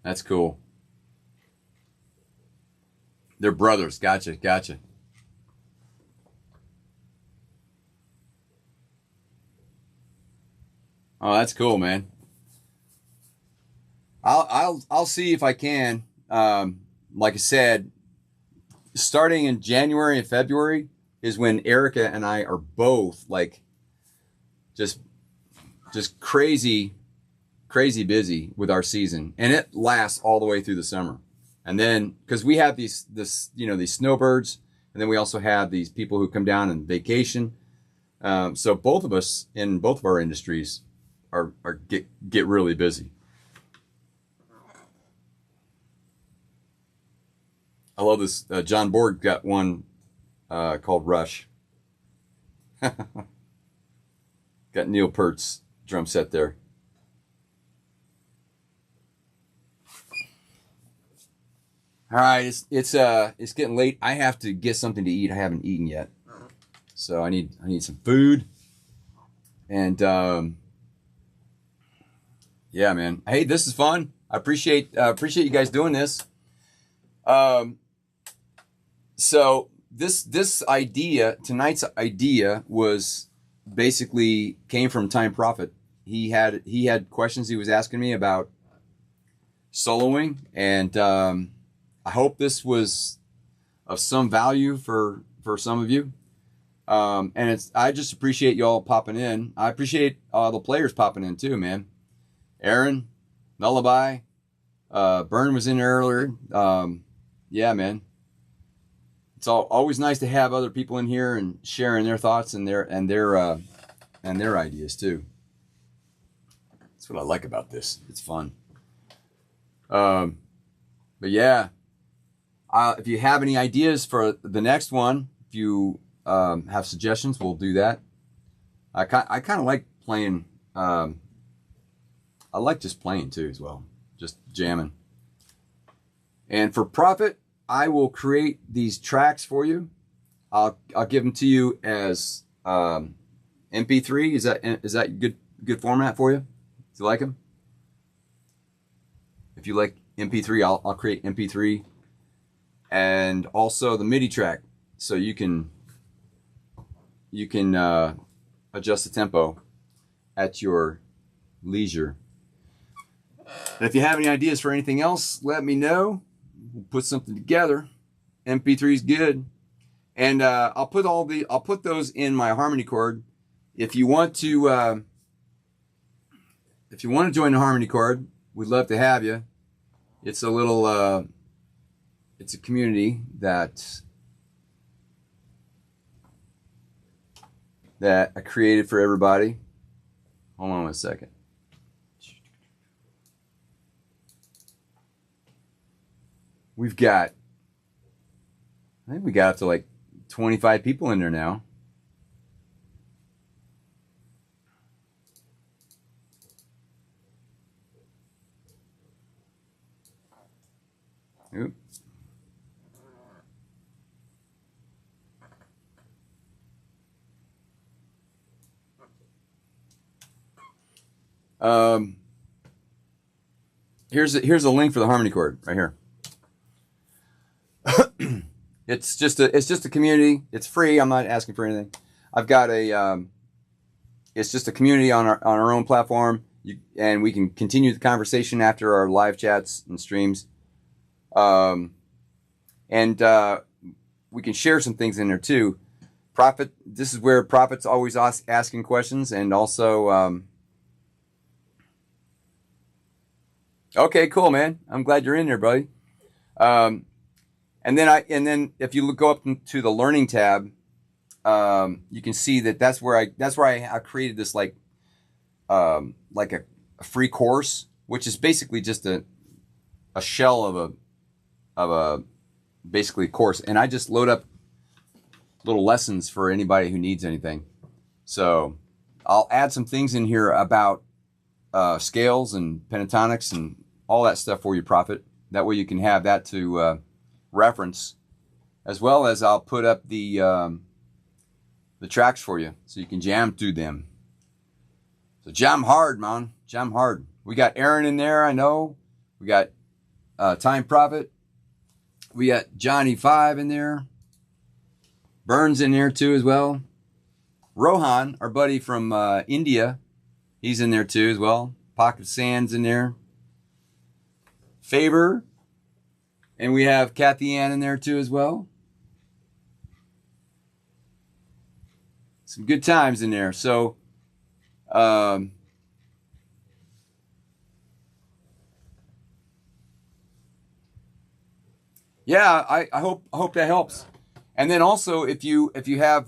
That's cool. They're brothers. Gotcha. Oh, that's cool, man. I'll see if I can. Like I said, starting in January and February is when Erica and I are both, like, just crazy busy with our season, and it lasts all the way through the summer. And then, because we have these snowbirds, and then we also have these people who come down and vacation. So both of us in both of our industries are get really busy. I love this. John Borg got one called Rush. Got Neil Peart's drum set there. All right, it's getting late. I have to get something to eat. I haven't eaten yet, so I need some food. And yeah, man. Hey, this is fun. I appreciate you guys doing this. So this idea, tonight's idea, was basically came from Time Prophet. He had questions he was asking me about soloing, and I hope this was of some value for some of you. And I just appreciate y'all popping in. I appreciate all the players popping in too, man. Aaron, Lullaby, Bern was in earlier. Yeah, man. It's always nice to have other people in here and sharing their thoughts and their ideas too. That's what I like about this. It's fun. But yeah, if you have any ideas for the next one, if you have suggestions, we'll do that. I kind of like playing. I like just playing too as well, just jamming. And for profit, I will create these tracks for you. I'll give them to you as MP3. Is that good format for you? Do you like them? If you like MP3, I'll create MP3, and also the MIDI track, so you can adjust the tempo at your leisure. And if you have any ideas for anything else, let me know. We'll put something together. MP3 is good. And I'll put those in my harmony chord. If you want to join the harmony chord, we'd love to have you. It's a little it's a community that I created for everybody. Hold on 1 second. I think we got up to like 25 people in there now. Oop. Here's a link for the harmony chord right here. It's just a community. It's free. I'm not asking for anything. I've got it's just a community on our own platform, and we can continue the conversation after our live chats and streams. And we can share some things in there too. Prophet, this is where Prophet's always asking questions, and also okay, cool, man. I'm glad you're in there, buddy. And then if you go up to the learning tab, you can see that's where I created this like a free course, which is basically just a shell of a basically course, and I just load up little lessons for anybody who needs anything. So I'll add some things in here about scales and pentatonics and all that stuff for you, Prophet. That way you can have that to reference, as well as I'll put up the tracks for you so you can jam through them. So jam hard, man. Jam hard. We got Aaron in there, I know. We got Time Prophet. We got Johnny 5 in there. Burns in there too as well. Rohan, our buddy from India, he's in there too as well. Pocket Sands in there. Faber. And we have Kathy Ann in there too as well. Some good times in there. So, yeah, I hope that helps. And then also, if you have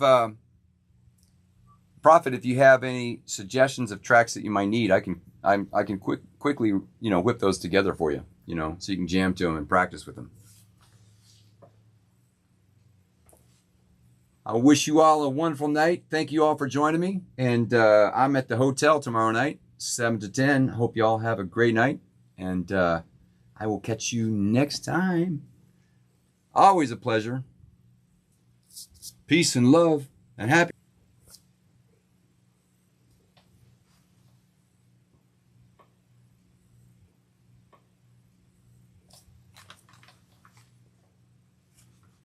Prophet, if you have any suggestions of tracks that you might need, I can quickly whip those together for you, so you can jam to them and practice with them. I wish you all a wonderful night. Thank you all for joining me. And I'm at the hotel tomorrow night, 7 to 10. Hope you all have a great night. And I will catch you next time. Always a pleasure. Peace and love and happy.